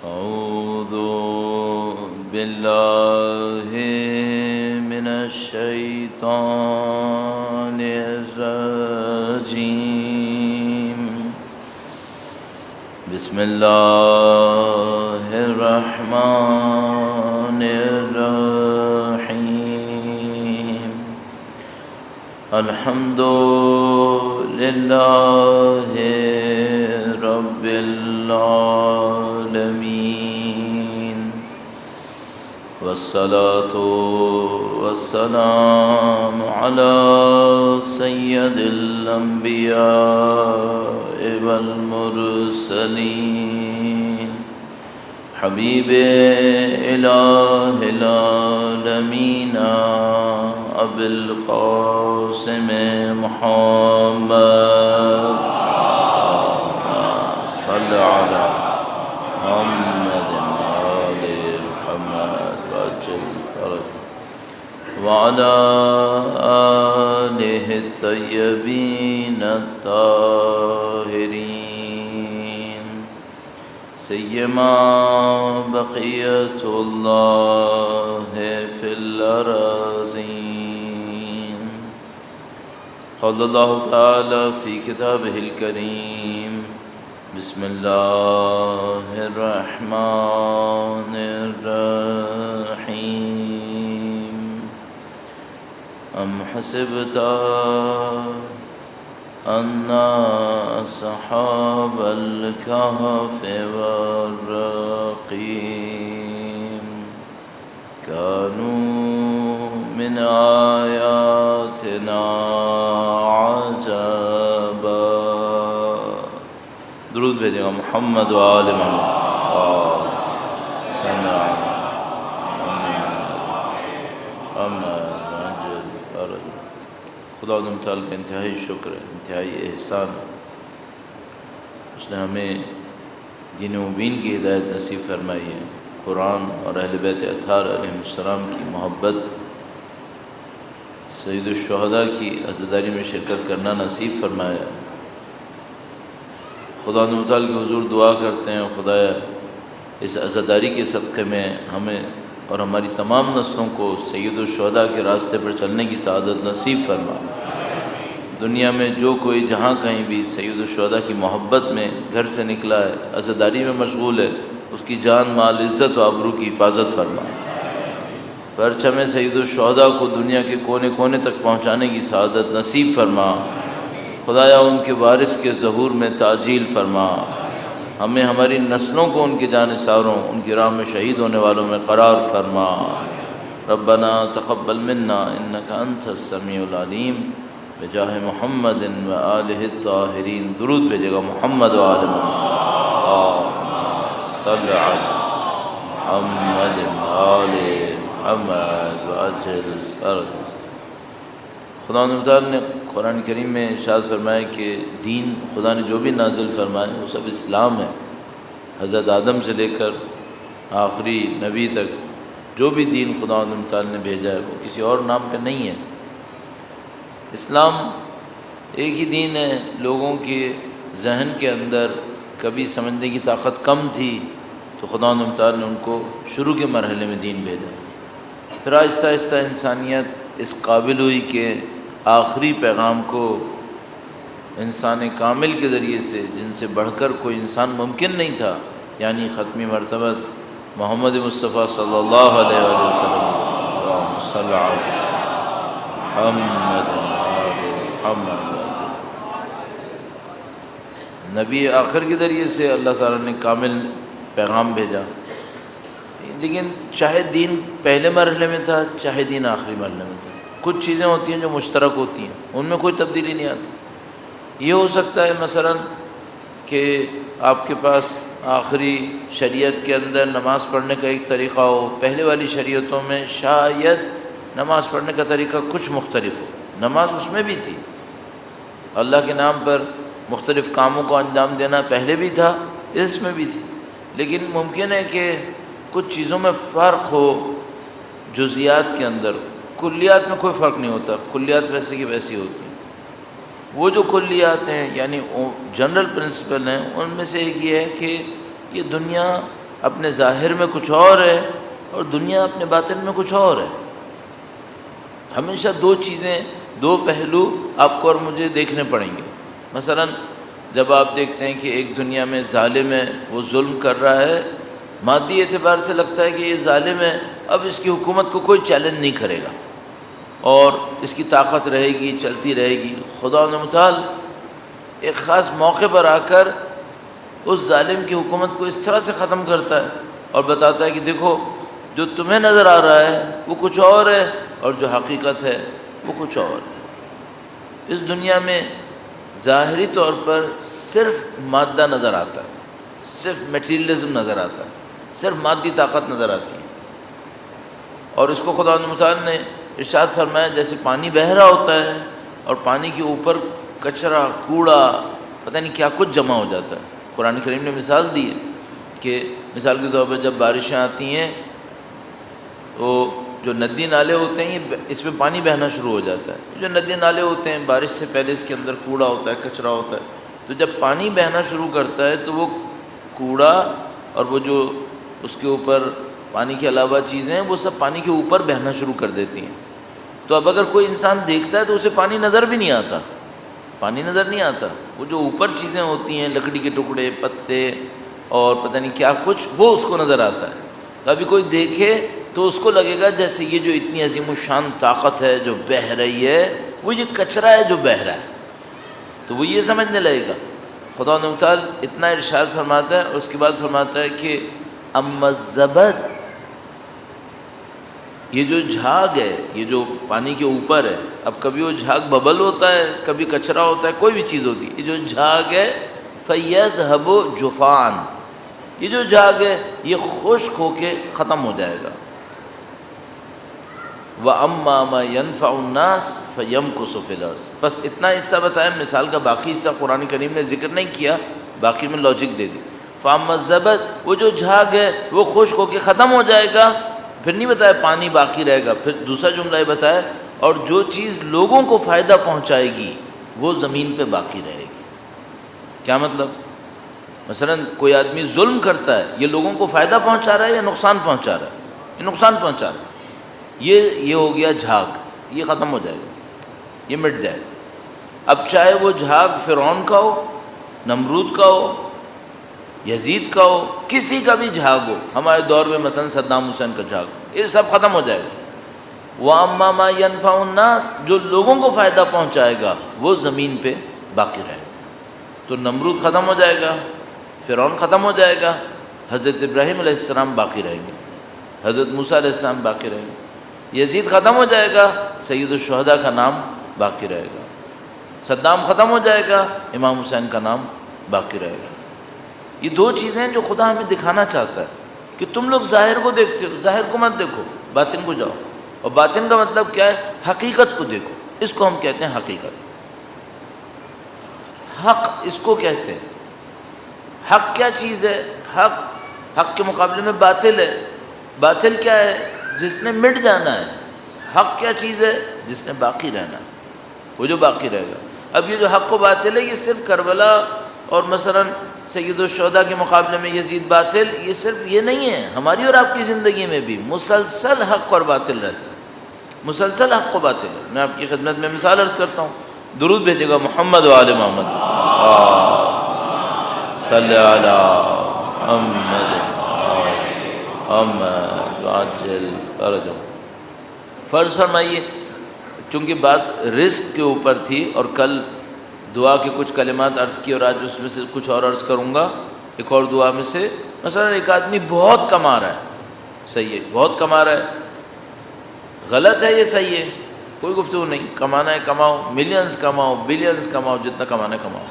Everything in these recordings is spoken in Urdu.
أعوذ بالله من الشيطان الرجيم. بسم الله الرحمن الرحيم. الحمد لله رب العالمين، والصلاة والسلام على سيد الأنبياء والمرسلين، حبيب إله العالمين أبي القاسم محمد. صل على محمد آل محمد وعلى آله الطيبين الطاهرين، سيما بقية الله في الأراضين. قال الله تعالى في كتابه الكريم: بسم الله الرحمن الرحيم. أم حسبت أن أصحاب الكهف والرقيم كانوا من آياتنا عجبا. درود بھیجے گا محمد و آل محمد. خدا عظیم تعالیٰ کا انتہائی شکر ہے، انتہائی احسان. اس نے ہمیں دین مبین کی ہدایت نصیب فرمائی ہے، قرآن اور اہل بیت اطہار علیہ السلام کی محبت، سید الشہداء کی عزاداری میں شرکت کرنا نصیب فرمایا. خدا عظیم تعالیٰ کے حضور دعا کرتے ہیں، خدایا اس عزاداری کے صدقے میں ہمیں اور ہماری تمام نسلوں کو سید الشہداء کے راستے پر چلنے کی سعادت نصیب فرما. دنیا میں جو کوئی جہاں کہیں بھی سید الشہداء کی محبت میں گھر سے نکلا ہے، عزاداری میں مشغول ہے، اس کی جان مال عزت و آبرو کی حفاظت فرما. پرچم سید الشہداء کو دنیا کے کونے کونے تک پہنچانے کی سعادت نصیب فرما. خدایا ان کے وارث کے ظہور میں تعجیل فرما. ہمیں ہماری نسلوں کو ان کے جانثاروں، ان کی راہ میں شہید ہونے والوں میں قرار فرما. ربنا تقبل منا انک انت السمیع العلیم بجاہ محمد و آلہ الطاہرین. درود بھیجے گا محمد و آل محمد. صلی علی محمد آل محمد وعجل فرج. خدا تعالیٰ نے قرآن کریم میں ارشاد فرمایا کہ دین خدا نے جو بھی نازل فرمائے وہ سب اسلام ہے. حضرت آدم سے لے کر آخری نبی تک جو بھی دین خدا تعالیٰ نے بھیجا ہے وہ کسی اور نام پہ نہیں ہے. اسلام ایک ہی دین ہے. لوگوں کے ذہن کے اندر کبھی سمجھنے کی طاقت کم تھی تو خدا تعالیٰ نے ان کو شروع کے مرحلے میں دین بھیجا. پھر آہستہ آہستہ انسانیت اس قابل ہوئی کہ آخری پیغام کو انسان کامل کے ذریعے سے، جن سے بڑھ کر کوئی انسان ممکن نہیں تھا، یعنی ختمی مرتبہ محمد مصطفیٰ صلی اللہ علیہ وسلم. اللہم صلی علی محمد. نبی آخر کے ذریعے سے اللہ تعالیٰ نے کامل پیغام بھیجا. لیکن چاہے دین پہلے مرحلے میں تھا، چاہے دین آخری مرحلے میں تھا، کچھ چیزیں ہوتی ہیں جو مشترک ہوتی ہیں، ان میں کوئی تبدیلی نہیں آتی. یہ ہو سکتا ہے مثلا کہ آپ کے پاس آخری شریعت کے اندر نماز پڑھنے کا ایک طریقہ ہو، پہلے والی شریعتوں میں شاید نماز پڑھنے کا طریقہ کچھ مختلف ہو. نماز اس میں بھی تھی، اللہ کے نام پر مختلف کاموں کو انجام دینا پہلے بھی تھا، اس میں بھی تھی. لیکن ممکن ہے کہ کچھ چیزوں میں فرق ہو جزیات کے اندر، کلیات میں کوئی فرق نہیں ہوتا، کلیات ویسے کی ویسی ہوتی ہیں. وہ جو کلیات ہیں یعنی جنرل پرنسپل ہیں، ان میں سے ایک یہ ہے کہ یہ دنیا اپنے ظاہر میں کچھ اور ہے اور دنیا اپنے باطن میں کچھ اور ہے۔ ہمیشہ دو چیزیں، دو پہلو آپ کو اور مجھے دیکھنے پڑیں گے۔ مثلا جب آپ دیکھتے ہیں کہ ایک دنیا میں ظالم ہے، وہ ظلم کر رہا ہے، مادی اعتبار سے لگتا ہے کہ یہ ظالم ہے، اب اس کی حکومت کو کوئی چیلنج نہیں کرے گا اور اس کی طاقت رہے گی، چلتی رہے گی۔ خدا متعال ایک خاص موقع پر آ کر اس ظالم کی حکومت کو اس طرح سے ختم کرتا ہے اور بتاتا ہے کہ دیکھو جو تمہیں نظر آ رہا ہے وہ کچھ اور ہے اور جو حقیقت ہے وہ کچھ اور ہے۔ اس دنیا میں ظاہری طور پر صرف مادہ نظر آتا ہے، صرف میٹیریلزم نظر آتا ہے، صرف مادی طاقت نظر آتی ہے، اور اس کو خدا متعال نے ارشاد فرمایا جیسے پانی بہہ رہا ہوتا ہے اور پانی کے اوپر کچرا، کوڑا، پتہ نہیں کیا کچھ جمع ہو جاتا ہے۔ قرآن کریم نے مثال دی ہے کہ مثال کے طور پر جب بارشیں آتی ہیں تو جو ندی نالے ہوتے ہیں یہ اس میں پانی بہنا شروع ہو جاتا ہے۔ جو ندی نالے ہوتے ہیں بارش سے پہلے اس کے اندر کوڑا ہوتا ہے، کچرا ہوتا ہے، تو جب پانی بہنا شروع کرتا ہے تو وہ کوڑا اور وہ جو اس کے اوپر پانی کے علاوہ چیزیں ہیں وہ سب پانی کے اوپر بہنا شروع کر دیتی ہیں۔ تو اب اگر کوئی انسان دیکھتا ہے تو اسے پانی نظر بھی نہیں آتا، پانی نظر نہیں آتا، وہ جو اوپر چیزیں ہوتی ہیں لکڑی کے ٹکڑے، پتے اور پتہ نہیں کیا کچھ، وہ اس کو نظر آتا ہے۔ تو ابھی کوئی دیکھے تو اس کو لگے گا جیسے یہ جو اتنی عظیم الشان طاقت ہے جو بہہ رہی ہے وہ یہ کچرا ہے جو بہہ رہا ہے، تو وہ یہ سمجھنے لگے گا۔ خدا تعالیٰ اتنا ارشاد فرماتا ہے اور اس کے بعد فرماتا ہے کہ اما الزبد، یہ جو جھاگ ہے، یہ جو پانی کے اوپر ہے، اب کبھی وہ جھاگ ببل ہوتا ہے، کبھی کچرا ہوتا ہے، کوئی بھی چیز ہوتی ہے، یہ جو جھاگ ہے فَيَذْهَبُ جُفَانٍ، یہ جو جھاگ ہے یہ خشک ہو کے ختم ہو جائے گا۔ وَأَمَّا مَا يَنْفَعُ النَّاسِ فَيَمْكُثُ فِي الْأَرْضِ، بس اتنا حصہ بتایا، مثال کا باقی حصہ قرآن کریم نے ذکر نہیں کیا، باقی میں لاجک دے دی۔ فَأَمَّا الزَّبَدُ، وہ جو جھاگ ہے وہ خشک ہو کے ختم ہو جائے گا، پھر نہیں بتایا پانی باقی رہے گا، پھر دوسرا جملہ یہ بتایا اور جو چیز لوگوں کو فائدہ پہنچائے گی وہ زمین پہ باقی رہے گی۔ کیا مطلب؟ مثلا کوئی آدمی ظلم کرتا ہے، یہ لوگوں کو فائدہ پہنچا رہا ہے یا نقصان پہنچا رہا ہے؟ یہ نقصان پہنچا رہا ہے۔ یہ ہو گیا جھاگ، یہ ختم ہو جائے گا، یہ مٹ جائے گا۔ اب چاہے وہ جھاگ فرعون کا ہو، نمرود کا ہو، یزید کا ہو، کسی کا بھی جھاگ ہو، ہمارے دور میں مثلا صدام حسین کا جھاگ، یہ سب ختم ہو جائے گا۔ وَأَمَّا مَا يَنْفَعُ النَّاسِ، جو لوگوں کو فائدہ پہنچائے گا وہ زمین پہ باقی رہے گا۔ تو نمرود ختم ہو جائے گا، فرعون ختم ہو جائے گا، حضرت ابراہیم علیہ السلام باقی رہیں گے، حضرت موسیٰ علیہ السلام باقی رہیں گے، یزید ختم ہو جائے گا، سید الشہداء کا نام باقی رہے گا، صدام ختم ہو جائے گا، امام حسین کا نام باقی رہے گا۔ یہ دو چیزیں ہیں جو خدا ہمیں دکھانا چاہتا ہے کہ تم لوگ ظاہر کو دیکھتے ہو، ظاہر کو مت دیکھو، باطن کو جاؤ۔ اور باطن کا مطلب کیا ہے؟ حقیقت کو دیکھو، اس کو ہم کہتے ہیں حقیقت۔ حق اس کو کہتے ہیں۔ حق کیا چیز ہے؟ حق کے مقابلے میں باطل ہے۔ باطل کیا ہے؟ جس نے مٹ جانا ہے۔ حق کیا چیز ہے؟ جس نے باقی رہنا ہے، وہ جو باقی رہے گا۔ اب یہ جو حق و باطل ہے یہ صرف کربلا اور مثلا سید الشہداء کے مقابلے میں یزید باطل، یہ صرف یہ نہیں ہے، ہماری اور آپ کی زندگی میں بھی مسلسل حق اور باطل رہتا ہے، مسلسل حق و باطل ہے۔ میں آپ کی خدمت میں مثال عرض کرتا ہوں، درود بھیجے گا محمد و آل محمد، صلی علی محمد عاجل فرجہ۔ فرض فرمائیے، چونکہ بات رزق کے اوپر تھی اور کل دعا کے کچھ کلمات عرض کی اور آج اس میں سے کچھ اور عرض کروں گا، ایک اور دعا میں سے۔ مثلا ایک آدمی بہت کما رہا ہے، صحیح ہے، بہت کما رہا ہے، غلط ہے یہ صحیح ہے، کوئی گفتگو نہیں، کمانا ہے کماؤ، ملینز کماؤ، بلینز کماؤ، جتنا کمانا ہے کماؤ۔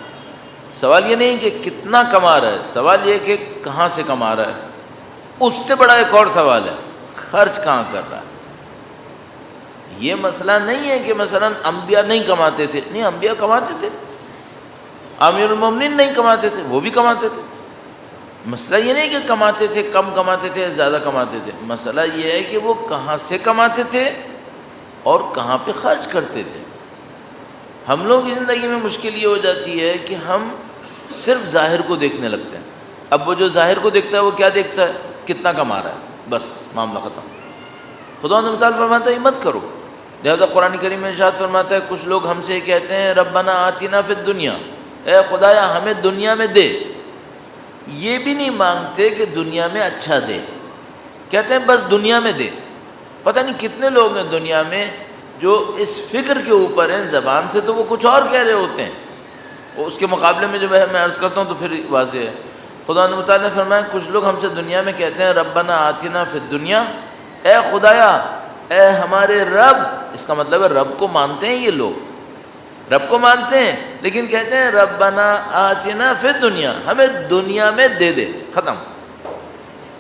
سوال یہ نہیں کہ کتنا کما رہا ہے، سوال یہ کہ کہاں سے کما رہا ہے۔ اس سے بڑا ایک اور سوال ہے، خرچ کہاں کر رہا ہے۔ یہ مسئلہ نہیں ہے کہ مثلا انبیاء نہیں کماتے تھے، نہیں، انبیاء کماتے تھے، امیر المومنین نہیں کماتے تھے، وہ بھی کماتے تھے۔ مسئلہ یہ نہیں کہ کماتے تھے، کم کماتے تھے، زیادہ کماتے تھے، مسئلہ یہ ہے کہ وہ کہاں سے کماتے تھے اور کہاں پہ خرچ کرتے تھے۔ ہم لوگوں کی زندگی میں مشکل یہ ہو جاتی ہے کہ ہم صرف ظاہر کو دیکھنے لگتے ہیں، اب وہ جو ظاہر کو دیکھتا ہے وہ کیا دیکھتا ہے؟ کتنا کما رہا ہے، بس معاملہ ختم۔ خدا متعال فرماتا ہے مت کرو۔ لہذا قرآن کریم میں ارشاد فرماتا ہے کچھ لوگ ہم سے کہتے ہیں ربنا آتنا فی الدنیا، اے خدایا ہمیں دنیا میں دے۔ یہ بھی نہیں مانگتے کہ دنیا میں اچھا دے، کہتے ہیں بس دنیا میں دے۔ پتہ نہیں کتنے لوگ ہیں دنیا میں جو اس فکر کے اوپر ہیں، زبان سے تو وہ کچھ اور کہہ رہے ہوتے ہیں، اس کے مقابلے میں جو ہے میں عرض کرتا ہوں تو پھر واضح ہے۔ خدا متعال نے فرمایا کچھ لوگ ہم سے دنیا میں کہتے ہیں ربنا آتنا فی الدنیا، اے خدایا اے ہمارے رب۔ اس کا مطلب ہے رب کو مانتے ہیں یہ لوگ، رب کو مانتے ہیں لیکن کہتے ہیں ربنا آتنا فی الدنیا، ہمیں دنیا میں دے دے، ختم۔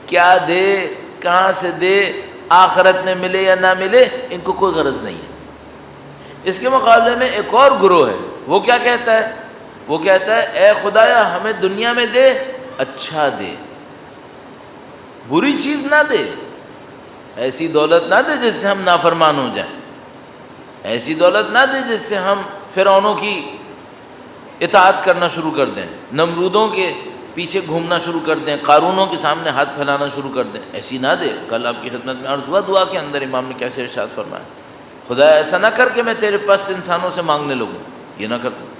کیا دے، کہاں سے دے، آخرت میں ملے یا نہ ملے، ان کو کوئی غرض نہیں ہے۔ اس کے مقابلے میں ایک اور گروہ ہے، وہ کیا کہتا ہے؟ وہ کہتا ہے اے خدایا ہمیں دنیا میں دے، اچھا دے، بری چیز نہ دے، ایسی دولت نہ دے جس سے ہم نافرمان ہو جائیں، ایسی دولت نہ دے جس سے ہم فرعونوں کی اطاعت کرنا شروع کر دیں، نمرودوں کے پیچھے گھومنا شروع کر دیں، قارونوں کے سامنے ہاتھ پھیلانا شروع کر دیں، ایسی نہ دے۔ کل آپ کی خدمت میں عرض ہوا دعا کے اندر امام نے کیسے ارشاد فرمایا، خدا ایسا نہ کر کہ میں تیرے پست انسانوں سے مانگنے لگوں، یہ نہ کر دوں۔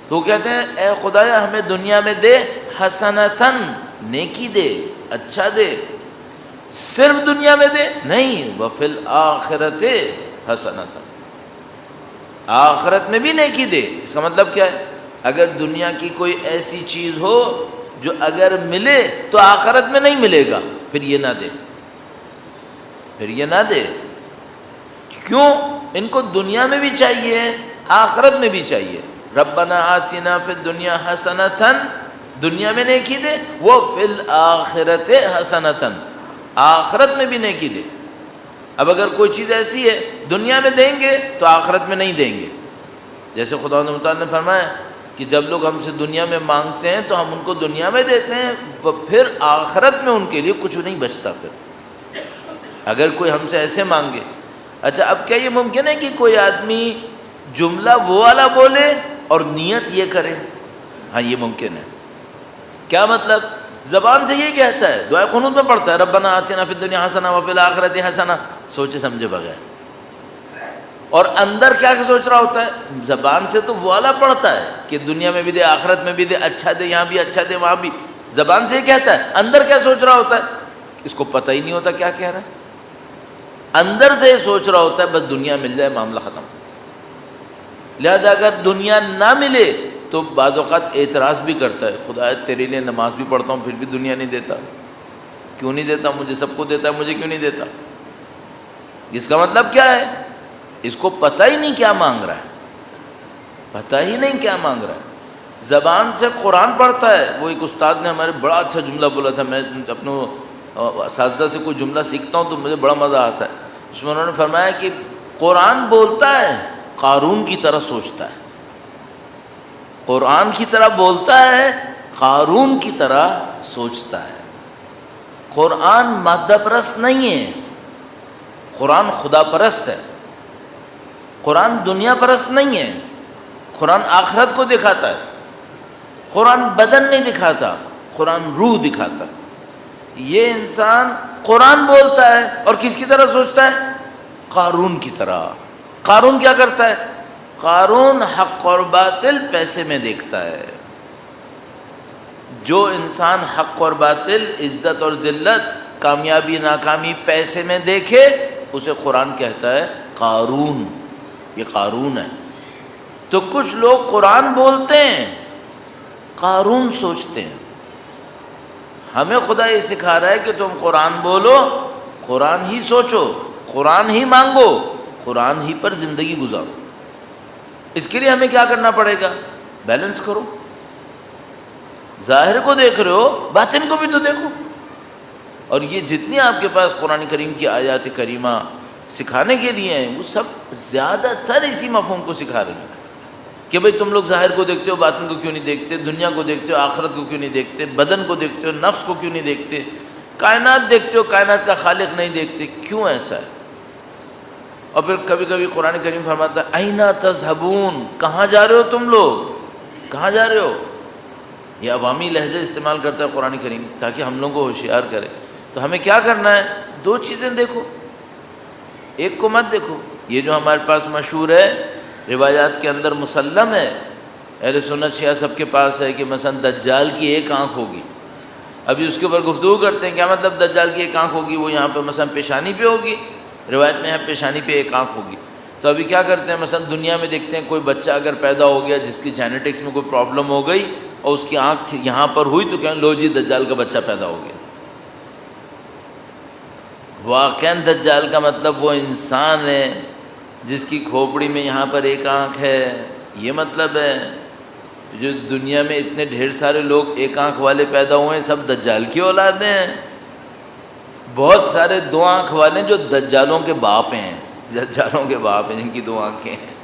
تو کہتے ہیں اے خدایا ہمیں دنیا میں دے حسنتن، نیکی دے، اچھا دے۔ صرف دنیا میں دے نہیں، وفی الآخرت حسنتن، آخرت میں بھی نیکی دے۔ اس کا مطلب کیا ہے؟ اگر دنیا کی کوئی ایسی چیز ہو جو اگر ملے تو آخرت میں نہیں ملے گا، پھر یہ نہ دے، پھر یہ نہ دے۔ کیوں؟ ان کو دنیا میں بھی چاہیے، آخرت میں بھی چاہیے۔ ربنا آتنا فی الدنیا حسنتن، دنیا میں نیکی دے، وفی الآخرت حسنتن، آخرت میں بھی نیکی دے۔ اب اگر کوئی چیز ایسی ہے دنیا میں دیں گے تو آخرت میں نہیں دیں گے، جیسے خدا متعال نے فرمایا کہ جب لوگ ہم سے دنیا میں مانگتے ہیں تو ہم ان کو دنیا میں دیتے ہیں، پھر آخرت میں ان کے لیے کچھ نہیں بچتا۔ پھر اگر کوئی ہم سے ایسے مانگے، اچھا اب کیا یہ ممکن ہے کہ کوئی آدمی جملہ وہ والا بولے اور نیت یہ کرے؟ ہاں یہ ممکن ہے۔ کیا مطلب؟ زبان سے یہ کہتا ہے، دعائے قنوت میں پڑھتا ہے ربنا آتنا فی الدنیا حسنہ وفی الآخرۃ حسنہ، سوچے سمجھے بغیر، اور اندر کیا سوچ رہا ہوتا ہے؟ زبان سے تو وہ والا پڑھتا ہے کہ دنیا میں بھی دے، آخرت میں بھی دے، اچھا دے، یہاں بھی اچھا دے، وہاں بھی، زبان سے یہ کہتا ہے، اندر کیا سوچ رہا ہوتا ہے اس کو پتہ ہی نہیں ہوتا کیا کہہ رہا ہے۔ اندر سے یہ سوچ رہا ہوتا ہے بس دنیا مل جائے معاملہ ختم۔ لہذا اگر دنیا نہ ملے تو بعض اوقات اعتراض بھی کرتا ہے، خدا تیرے لیے نماز بھی پڑھتا ہوں پھر بھی دنیا نہیں دیتا، کیوں نہیں دیتا؟ مجھے سب کو دیتا ہے، مجھے کیوں نہیں دیتا؟ اس کا مطلب کیا ہے؟ اس کو پتہ ہی نہیں کیا مانگ رہا ہے، پتہ ہی نہیں کیا مانگ رہا ہے۔ زبان سے قرآن پڑھتا ہے۔ وہ ایک استاد نے ہمارے بڑا اچھا جملہ بولا تھا، میں اپنے اساتذہ سے کوئی جملہ سیکھتا ہوں تو مجھے بڑا مزہ آتا ہے۔ اس میں انہوں نے فرمایا کہ قرآن بولتا ہے، قارون کی طرح سوچتا ہے۔ قرآن کی طرح بولتا ہے، قارون کی طرح سوچتا ہے۔ قرآن مادہ پرست نہیں ہے، قرآن خدا پرست ہے۔ قرآن دنیا پرست نہیں ہے، قرآن آخرت کو دکھاتا ہے۔ قرآن بدن نہیں دکھاتا، قرآن روح دکھاتا ہے۔ یہ انسان قرآن بولتا ہے اور کس کی طرح سوچتا ہے؟ قارون کی طرح۔ قارون کیا کرتا ہے؟ قارون حق اور باطل پیسے میں دیکھتا ہے۔ جو انسان حق اور باطل، عزت اور ذلت، کامیابی ناکامی پیسے میں دیکھے اسے قرآن کہتا ہے قارون، یہ قارون ہے۔ تو کچھ لوگ قرآن بولتے ہیں، قارون سوچتے ہیں۔ ہمیں خدا یہ سکھا رہا ہے کہ تم قرآن بولو، قرآن ہی سوچو، قرآن ہی مانگو، قرآن ہی پر زندگی گزارو۔ اس کے لیے ہمیں کیا کرنا پڑے گا؟ بیلنس کرو۔ ظاہر کو دیکھ رہے ہو، باطن کو بھی تو دیکھو۔ اور یہ جتنی آپ کے پاس قرآن کریم کی آیات کریمہ سکھانے کے لیے ہیں، وہ سب زیادہ تر اسی مفہوم کو سکھا رہی ہیں کہ بھئی تم لوگ ظاہر کو دیکھتے ہو، باطن کو کیوں نہیں دیکھتے؟ دنیا کو دیکھتے ہو، آخرت کو کیوں نہیں دیکھتے؟ بدن کو دیکھتے ہو، نفس کو کیوں نہیں دیکھتے؟ کائنات دیکھتے ہو، کائنات کا خالق نہیں دیکھتے، کیوں ایسا ہے؟ اور پھر کبھی کبھی قرآن کریم فرماتا ہے اینا تذہبون، کہاں جا رہے ہو تم لوگ؟ کہاں جا رہے ہو؟ یہ عوامی لہجہ استعمال کرتا ہے قرآن کریم تاکہ ہم لوگوں کو ہوشیار کرے. تو ہمیں کیا کرنا ہے؟ دو چیزیں دیکھو، ایک کو مت دیکھو. یہ جو ہمارے پاس مشہور ہے، روایات کے اندر مسلم ہے، اہل سنت شیعہ سب کے پاس ہے کہ مثلا دجال کی ایک آنکھ ہوگی. ابھی اس کے اوپر گفتگو کرتے ہیں، کیا مطلب دجال کی ایک آنکھ ہوگی؟ وہ یہاں پہ مثلا پیشانی پہ ہوگی، روایت میں ہے پیشانی پہ ایک آنکھ ہوگی. تو ابھی کیا کرتے ہیں، مثلا دنیا میں دیکھتے ہیں کوئی بچہ اگر پیدا ہو گیا جس کی جینیٹکس میں کوئی پرابلم ہو گئی اور اس کی آنکھ یہاں پر ہوئی تو کہیں لو جی دجال کا بچہ پیدا ہو گیا. واقعاً دجال کا مطلب وہ انسان ہے جس کی کھوپڑی میں یہاں پر ایک آنکھ ہے، یہ مطلب ہے. جو دنیا میں اتنے ڈھیر سارے لوگ ایک آنکھ والے پیدا ہوئے ہیں سب دجال کی اولادیں ہیں. بہت سارے دو آنکھ والے جو دجالوں کے باپ ہیں، دجالوں کے باپ ہیں جن کی دو آنکھیں ہیں.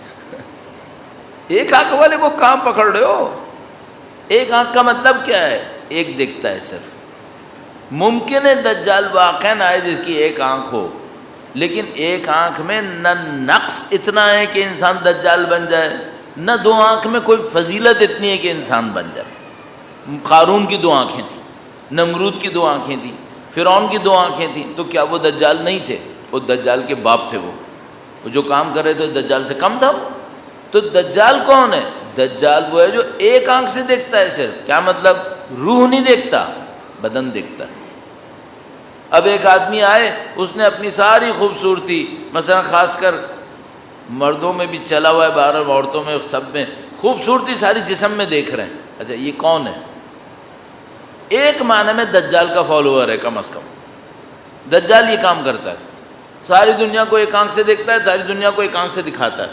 ایک آنکھ والے کو کہاں پکڑ رہے ہو؟ ایک آنکھ کا مطلب کیا ہے؟ ایک دیکھتا ہے صرف. ممکن ہے دجال واقعاً آئے جس کی ایک آنکھ ہو، لیکن ایک آنکھ میں نہ نقص اتنا ہے کہ انسان دجال بن جائے، نہ دو آنکھ میں کوئی فضیلت اتنی ہے کہ انسان بن جائے. قارون کی دو آنکھیں تھیں، نمرود کی دو آنکھیں تھیں، فرعون کی دو آنکھیں تھیں، تو کیا وہ دجال نہیں تھے؟ وہ دجال کے باپ تھے. وہ جو کام کر رہے تھے دجال سے کم تھا. تو دجال کون ہے؟ دجال وہ ہے جو ایک آنکھ سے دیکھتا ہے صرف. کیا مطلب؟ روح نہیں دیکھتا، بدن دیکھتا ہے. اب ایک آدمی آئے، اس نے اپنی ساری خوبصورتی، مثلا خاص کر مردوں میں بھی چلا ہوا ہے، باہر عورتوں میں سب میں خوبصورتی ساری جسم میں دیکھ رہے ہیں. اچھا یہ کون ہے؟ ایک معنی میں دجال کا فالوور ہے کم از کم. دجال یہ کام کرتا ہے، ساری دنیا کو ایک آنکھ سے دیکھتا ہے، ساری دنیا کو ایک آنکھ سے دکھاتا ہے.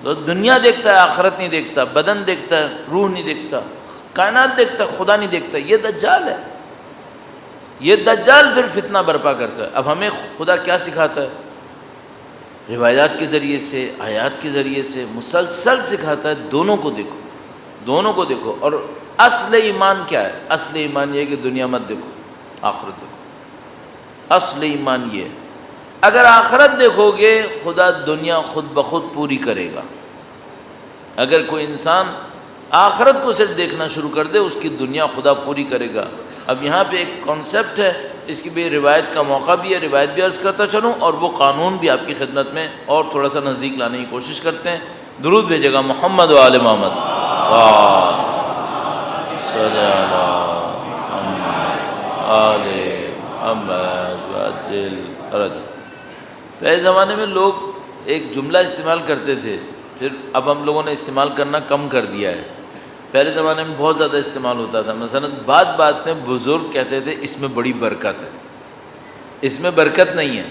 تو دنیا دیکھتا ہے، آخرت نہیں دیکھتا، بدن دیکھتا ہے، روح نہیں دیکھتا، کائنات دیکھتا ہے، خدا نہیں دیکھتا. یہ دجال ہے. یہ دجال پھر فتنہ برپا کرتا ہے. اب ہمیں خدا کیا سکھاتا ہے؟ روایات کے ذریعے سے، آیات کے ذریعے سے مسلسل سکھاتا ہے دونوں کو دیکھو، دونوں کو دیکھو. اور اصل ایمان کیا ہے؟ اصل ایمان یہ ہے کہ دنیا مت دیکھو، آخرت دیکھو. اصل ایمان یہ ہے. اگر آخرت دیکھو گے خدا دنیا خود بخود پوری کرے گا. اگر کوئی انسان آخرت کو صرف دیکھنا شروع کر دے، اس کی دنیا خدا پوری کرے گا. اب یہاں پہ ایک کانسیپٹ ہے، اس کی بھی روایت کا موقع بھی ہے، روایت بھی عرض کرتا چلوں اور وہ قانون بھی آپ کی خدمت میں اور تھوڑا سا نزدیک لانے کی کوشش کرتے ہیں. درود بھیجے گا محمد و آل محمد. صلی اللہ علیہ محمد. پہلے زمانے میں لوگ ایک جملہ استعمال کرتے تھے، پھر اب ہم لوگوں نے استعمال کرنا کم کر دیا ہے. پہلے زمانے میں بہت زیادہ استعمال ہوتا تھا. مثلا بات بات میں بزرگ کہتے تھے اس میں بڑی برکت ہے، اس میں برکت نہیں ہے.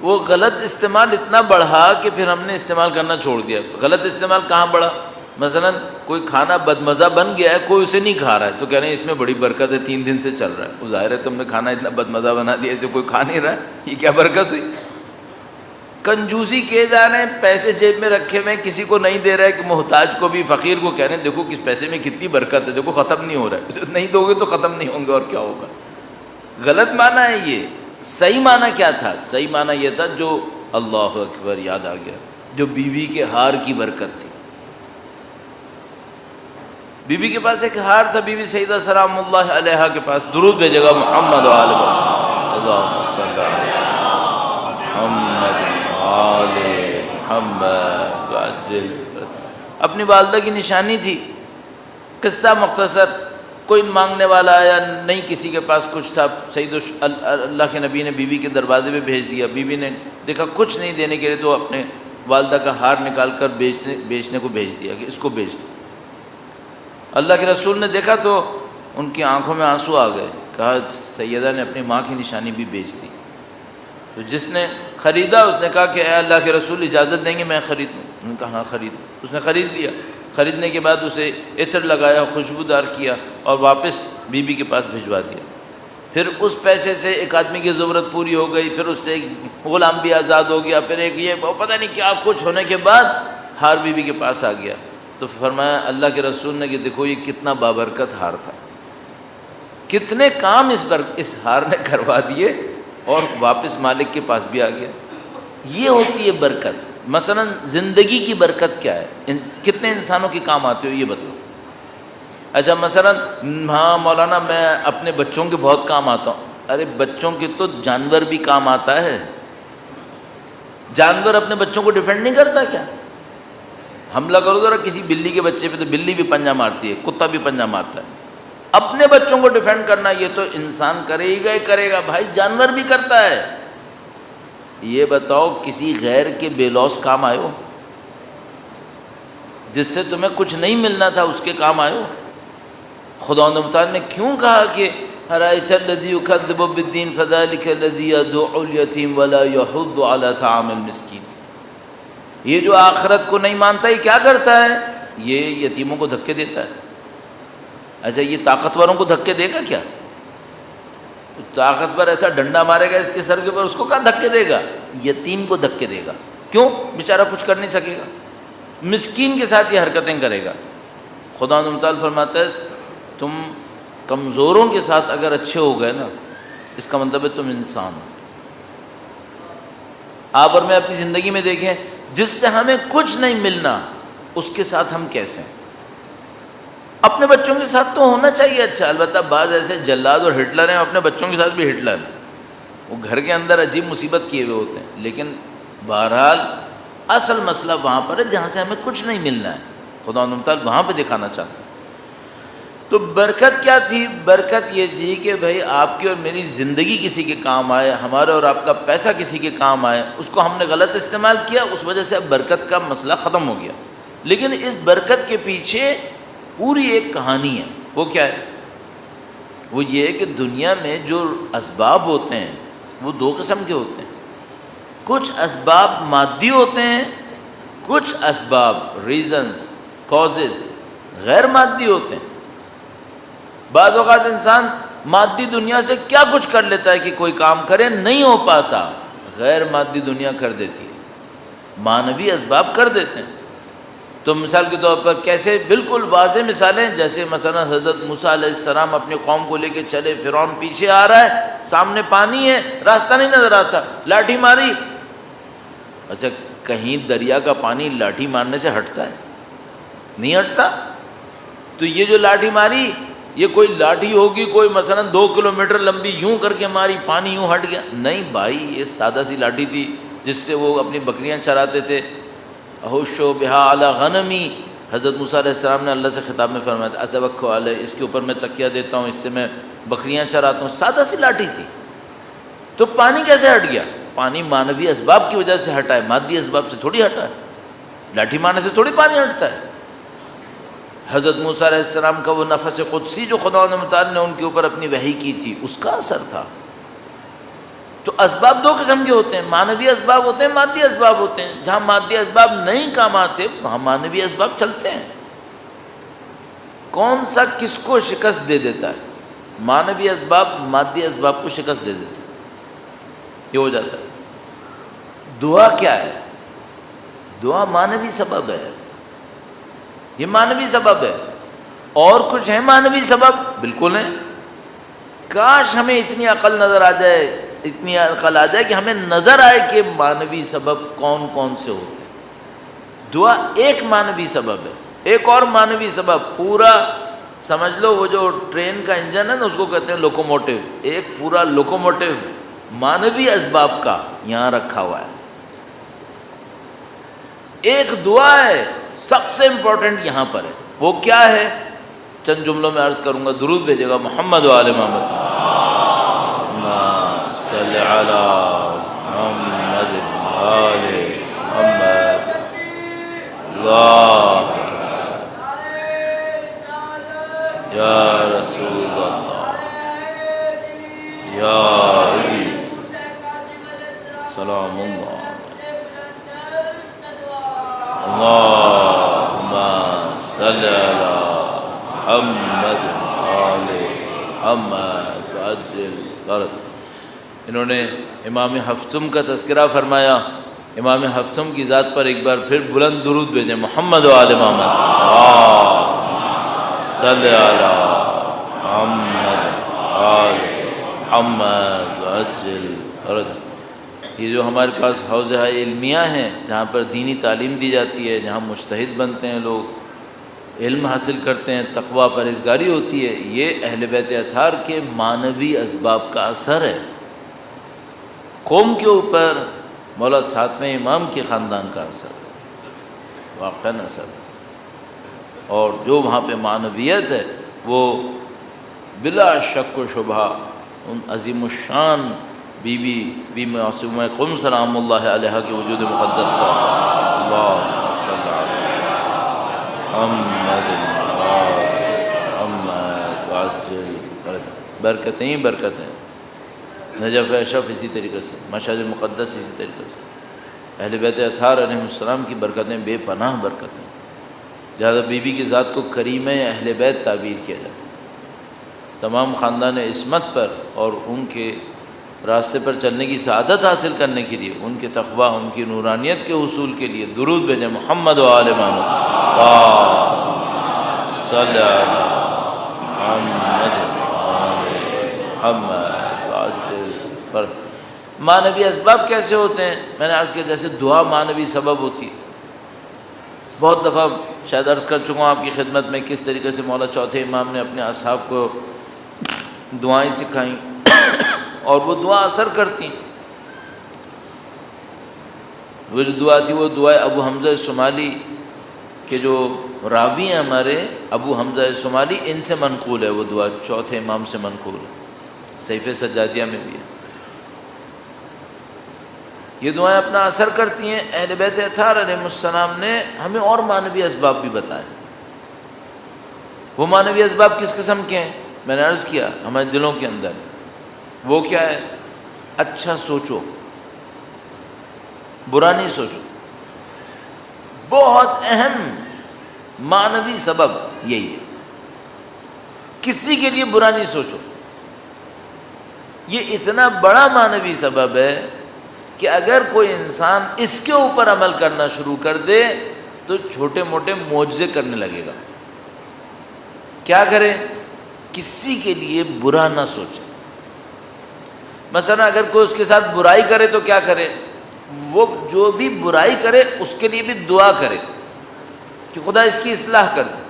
وہ غلط استعمال اتنا بڑھا کہ پھر ہم نے استعمال کرنا چھوڑ دیا. غلط استعمال کہاں بڑھا؟ مثلا کوئی کھانا بدمزہ بن گیا ہے، کوئی اسے نہیں کھا رہا ہے تو کہہ رہے ہیں اس میں بڑی برکت ہے، 3 دن سے چل رہا ہے. وہ ظاہر ہے تم نے کھانا اتنا بدمزہ بنا دیا، اسے کوئی کھا نہیں رہا ہے، یہ کیا برکت ہوئی؟ کنجوسی کیے جا رہے ہیں، پیسے جیب میں رکھے ہوئے ہیں، کسی کو نہیں دے رہے کہ محتاج کو بھی، فقیر کو کہہ رہے ہیں دیکھو کس پیسے میں کتنی برکت ہے، دیکھو ختم نہیں ہو رہا ہے. نہیں دو گے تو ختم نہیں ہوں گے اور کیا ہوگا. غلط معنی ہے یہ. صحیح معنی کیا تھا؟ صحیح معنی یہ تھا جو اللہ اکبر یاد آ گیا، جو بیوی کے ہار کی برکت تھی. بی بی کے پاس ایک ہار تھا، بی بی سیدہ سلام اللہ علیہا کے پاس. درود بھیجے گا محمد و آل اللہم صلی علی محمد آل محمد وعجل. اپنی والدہ کی نشانی تھی. قصہ مختصر، کوئی مانگنے والا آیا نہیں، کسی کے پاس کچھ تھا. سید اللہ کے نبی نے بی بی کے دروازے پہ بھیج دیا. بی بی نے دیکھا کچھ نہیں دینے کے لیے تو اپنے والدہ کا ہار نکال کر بیچنے کو بھیج دیا کہ اس کو بیچ دو. اللہ کے رسول نے دیکھا تو ان کی آنکھوں میں آنسو آ گئے. کہا سیدہ نے اپنی ماں کی نشانی بھی بیچ دی. تو جس نے خریدا اس نے کہا کہ اے اللہ کے رسول اجازت دیں گے میں خریدوں؟ انہوں نے کہا ہاں خرید. اس نے خرید لیا. خریدنے کے بعد اسے عطر لگایا، خوشبودار کیا اور واپس بی بی کے پاس بھجوا دیا. پھر اس پیسے سے ایک آدمی کی ضرورت پوری ہو گئی، پھر اس سے ایک غلام بھی آزاد ہو گیا، پھر ایک یہ پتہ نہیں کیا کچھ ہونے کے بعد ہار بی بی کے پاس آ گیا. تو فرمایا اللہ کے رسول نے کہ دیکھو یہ کتنا بابرکت ہار تھا، کتنے کام اس ہار نے کروا دیے اور واپس مالک کے پاس بھی آ گیا. یہ ہوتی ہے برکت. مثلا زندگی کی برکت کیا ہے؟ کتنے انسانوں کے کام آتے ہو یہ بتاؤ. اچھا مثلا ہاں مولانا میں اپنے بچوں کے بہت کام آتا ہوں. ارے بچوں کے تو جانور بھی کام آتا ہے. جانور اپنے بچوں کو ڈیفینڈ نہیں کرتا کیا؟ حملہ کرو ذرا کسی بلی کے بچے پہ تو بلی بھی پنجہ مارتی ہے، کتا بھی پنجہ مارتا ہے. اپنے بچوں کو ڈیفینڈ کرنا یہ تو انسان کرے گا ہی کرے گا بھائی، جانور بھی کرتا ہے. یہ بتاؤ کسی غیر کے بے لوث کام آئے ہو؟ جس سے تمہیں کچھ نہیں ملنا تھا اس کے کام آئے ہو؟ خدا متعال نے کیوں کہا کہ أَرَأَيْتَ الَّذِي يُكَذِّبُ بِالدِّينِ فَذَلِكَ الَّذِي يَدُعُّ الْيَتِيمَ وَلَا يَحُضُّ عَلَى طَعَامِ الْمِسْكِينِ. یہ جو آخرت کو نہیں مانتا یہ کیا کرتا ہے؟ یہ یتیموں کو دھکے دیتا ہے. اچھا یہ طاقتوروں کو دھکے دے گا کیا؟ طاقتور ایسا ڈنڈا مارے گا اس کے سر کے اوپر، اس کو کہاں دھکے دے گا؟ یتیم کو دھکے دے گا. کیوں؟ بیچارہ کچھ کر نہیں سکے گا، مسکین کے ساتھ یہ حرکتیں کرے گا. خدا متعال فرماتا ہے تم کمزوروں کے ساتھ اگر اچھے ہو گئے نا، اس کا مطلب ہے تم انسان ہو. آپ اور میں اپنی زندگی میں دیکھیں، جس سے ہمیں کچھ نہیں ملنا اس کے ساتھ ہم کیسے ہیں. اپنے بچوں کے ساتھ تو ہونا چاہیے اچھا. البتہ بعض ایسے جلاد اور ہٹلر ہیں، اپنے بچوں کے ساتھ بھی ہٹلر ہیں، وہ گھر کے اندر عجیب مصیبت کیے ہوئے ہوتے ہیں. لیکن بہرحال اصل مسئلہ وہاں پر ہے جہاں سے ہمیں کچھ نہیں ملنا ہے. خدا تعالیٰ وہاں پہ دکھانا چاہتا ہے. تو برکت کیا تھی؟ برکت یہ تھی کہ بھائی آپ کی اور میری زندگی کسی کے کام آئے، ہمارا اور آپ کا پیسہ کسی کے کام آئے. اس کو ہم نے غلط استعمال کیا، اس وجہ سے اب برکت کا مسئلہ ختم ہو گیا. لیکن اس برکت کے پیچھے پوری ایک کہانی ہے. وہ کیا ہے؟ وہ یہ ہے کہ دنیا میں جو اسباب ہوتے ہیں وہ دو قسم کے ہوتے ہیں. کچھ اسباب مادی ہوتے ہیں، کچھ اسباب ریزنز کازز غیر مادی ہوتے ہیں. بعض اوقات انسان مادی دنیا سے کیا کچھ کر لیتا ہے کہ کوئی کام کرے نہیں ہو پاتا، غیر مادی دنیا کر دیتی ہے، معنوی اسباب کر دیتے ہیں. تو مثال کے طور پر کیسے؟ بالکل واضح مثالیں، جیسے مثلا حضرت موسیٰ علیہ السلام اپنی قوم کو لے کے چلے، فرعون پیچھے آ رہا ہے، سامنے پانی ہے، راستہ نہیں نظر آتا، لاٹھی ماری. اچھا کہیں دریا کا پانی لاٹھی مارنے سے ہٹتا ہے؟ نہیں ہٹتا. تو یہ جو لاٹھی ماری یہ کوئی لاٹھی ہوگی کوئی مثلا 2 کلومیٹر لمبی، یوں کر کے ماری، پانی یوں ہٹ گیا؟ نہیں بھائی، یہ سادہ سی لاٹھی تھی جس سے وہ اپنی بکریاں چراتے تھے. احوشو بہا علی غنمی، حضرت موسیٰ علیہ السلام نے اللہ سے خطاب میں فرمایا اتوکل علیہ، اس کے اوپر میں تکیہ دیتا ہوں، اس سے میں بکریاں چراتا ہوں. سادہ سی لاٹھی تھی. تو پانی کیسے ہٹ گیا؟ پانی معنوی اسباب کی وجہ سے ہٹا ہے، مادی اسباب سے تھوڑی ہٹا ہے. لاٹھی مارنے سے تھوڑی پانی ہٹتا ہے. حضرت موسیٰ علیہ السلام کا وہ نفس قدسی جو خدا متعال نے ان کے اوپر اپنی وحی کی تھی، اس کا اثر تھا. تو اسباب دو قسم کے ہوتے ہیں، معنوی اسباب ہوتے ہیں، مادی اسباب ہوتے ہیں. جہاں مادی اسباب نہیں کام آتے وہاں معنوی اسباب چلتے ہیں. کون سا کس کو شکست دے دیتا ہے؟ معنوی اسباب مادی اسباب کو شکست دے دیتے ہیں. یہ ہو جاتا ہے. دعا کیا ہے؟ دعا معنوی سبب ہے، یہ معنوی سبب ہے. اور کچھ ہے معنوی سبب؟ بالکل ہے. کاش ہمیں اتنی عقل نظر آ جائے، اتنی عقل آ جائے کہ ہمیں نظر آئے کہ معنوی سبب کون کون سے ہوتے ہیں. دعا ایک معنوی سبب ہے. ایک اور معنوی سبب پورا سمجھ لو، وہ جو ٹرین کا انجن ہے نا اس کو کہتے ہیں لوکوموٹیو. ایک پورا لوکوموٹیو معنوی اسباب کا یہاں رکھا ہوا ہے. ایک دعا ہے سب سے امپورٹنٹ یہاں پر ہے. وہ کیا ہے؟ چند جملوں میں عرض کروں گا، درود بھیجے گا محمد و آل محمد. اللہم صلی علی محمد و آل محمد. اللہ یا رسول اللہ یا علی سلام اللہ. اللہم صلی علی محمد آل محمد عجل فرج. انہوں نے امام ہفتم کا تذکرہ فرمایا. امام ہفتم کی ذات پر ایک بار پھر بلند درود بھیجیں، محمد و آل محمد. اللہم صلی علی محمد آل محمد عجل فرج. یہ جو ہمارے پاس حوزہ علمیہ ہیں جہاں پر دینی تعلیم دی جاتی ہے، جہاں مجتہد بنتے ہیں لوگ، علم حاصل کرتے ہیں، تقویٰ پرہیزگاری ہوتی ہے، یہ اہل بیت اطہار کے معنوی اسباب کا اثر ہے۔ قوم کے اوپر مولا ساتویں امام کے خاندان کا اثر ہے، واقعاً اثر ہے۔ اور جو وہاں پہ معنویت ہے وہ بلا شک و شبہ ان عظیم الشان بی معصومہ قم سلام اللہ علیہ کے وجود مقدس کا اثر ہے۔ اللہم صلی علی محمد محمد وعجل برکتیں ہی برکتیں۔ نجف اشرف اسی طریقے سے، مشہد المقدس اسی طریقے سے، اہل بیت اطہار علیہ السلام کی برکتیں بے پناہ برکتیں۔ لہذا بی بی کی ذات کو کریمہ اہل بیت تعبیر کیا جاتا ہے۔ تمام خاندان عصمت پر اور ان کے راستے پر چلنے کی سعادت حاصل کرنے کے لیے، ان کے تقویٰ، ان کی نورانیت کے حصول کے لیے درود بھیجیں محمد و آل محمد صلی علی محمد محمد پر۔ معنوی اسباب کیسے ہوتے ہیں؟ میں نے عرض کیا جیسے دعا معنوی سبب ہوتی ہے۔ بہت دفعہ شاید عرض کر چکا ہوں آپ کی خدمت میں کس طریقے سے مولا چوتھے امام نے اپنے اصحاب کو دعائیں سکھائیں اور وہ دعا اثر کرتی۔ وہ جو دعا تھی وہ دعا ابو حمزہ صومالی کے جو راوی ہیں ہمارے ابو حمزہ صومالی، ان سے منقول ہے وہ دعا، چوتھے امام سے منقول ہے، صحیفہ سجادیہ میں بھی ہے۔ یہ دعائیں اپنا اثر کرتی ہیں۔ اہل بیت اطہار علیہ السلام نے ہمیں اور معنوی اسباب بھی بتائے۔ وہ معنوی اسباب کس قسم کے ہیں؟ میں نے عرض کیا ہمارے دلوں کے اندر وہ کیا ہے؟ اچھا سوچو، برا نہیں سوچو۔ بہت اہم معنوی سبب یہی ہے، کسی کے لیے برا نہیں سوچو۔ یہ اتنا بڑا معنوی سبب ہے کہ اگر کوئی انسان اس کے اوپر عمل کرنا شروع کر دے تو چھوٹے موٹے معجزے کرنے لگے گا۔ کیا کرے؟ کسی کے لیے برا نہ سوچے۔ مثلا اگر کوئی اس کے ساتھ برائی کرے تو کیا کرے؟ وہ جو بھی برائی کرے اس کے لیے بھی دعا کرے کہ خدا اس کی اصلاح کر دے۔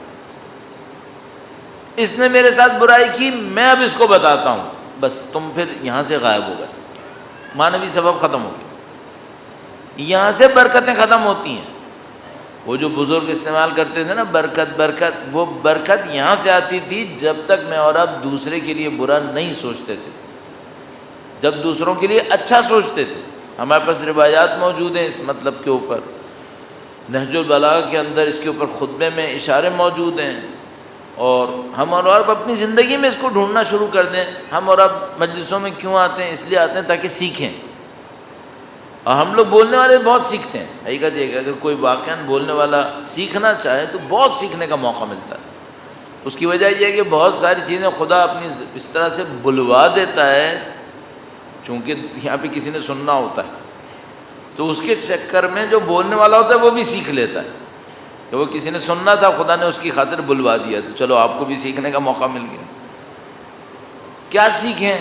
اس نے میرے ساتھ برائی کی، میں اب اس کو بتاتا ہوں، بس تم پھر یہاں سے غائب ہو گئے، معنوی سبب ختم ہو گیا، یہاں سے برکتیں ختم ہوتی ہیں۔ وہ جو بزرگ استعمال کرتے تھے نا برکت برکت، وہ برکت یہاں سے آتی تھی جب تک میں اور اب دوسرے کے لیے برا نہیں سوچتے تھے، جب دوسروں کے لیے اچھا سوچتے تھے۔ ہمارے پاس روایات موجود ہیں اس مطلب کے اوپر، نہج البلاغہ کے اندر اس کے اوپر خطبے میں اشارے موجود ہیں، اور ہم اور اب اپنی زندگی میں اس کو ڈھونڈنا شروع کر دیں۔ ہم اور اب مجلسوں میں کیوں آتے ہیں؟ اس لیے آتے ہیں تاکہ سیکھیں، اور ہم لوگ بولنے والے بہت سیکھتے ہیں۔ حقیقت یہ کہ اگر کوئی واقعاً بولنے والا سیکھنا چاہے تو بہت سیکھنے کا موقع ملتا ہے۔ اس کی وجہ یہ ہے کہ بہت ساری چیزیں خدا اپنی اس طرح سے بلوا دیتا ہے، چونکہ یہاں پہ کسی نے سننا ہوتا ہے، تو اس کے چکر میں جو بولنے والا ہوتا ہے وہ بھی سیکھ لیتا ہے کہ وہ کسی نے سننا تھا، خدا نے اس کی خاطر بلوا دیا، تو چلو آپ کو بھی سیکھنے کا موقع مل گیا۔ کیا سیکھیں؟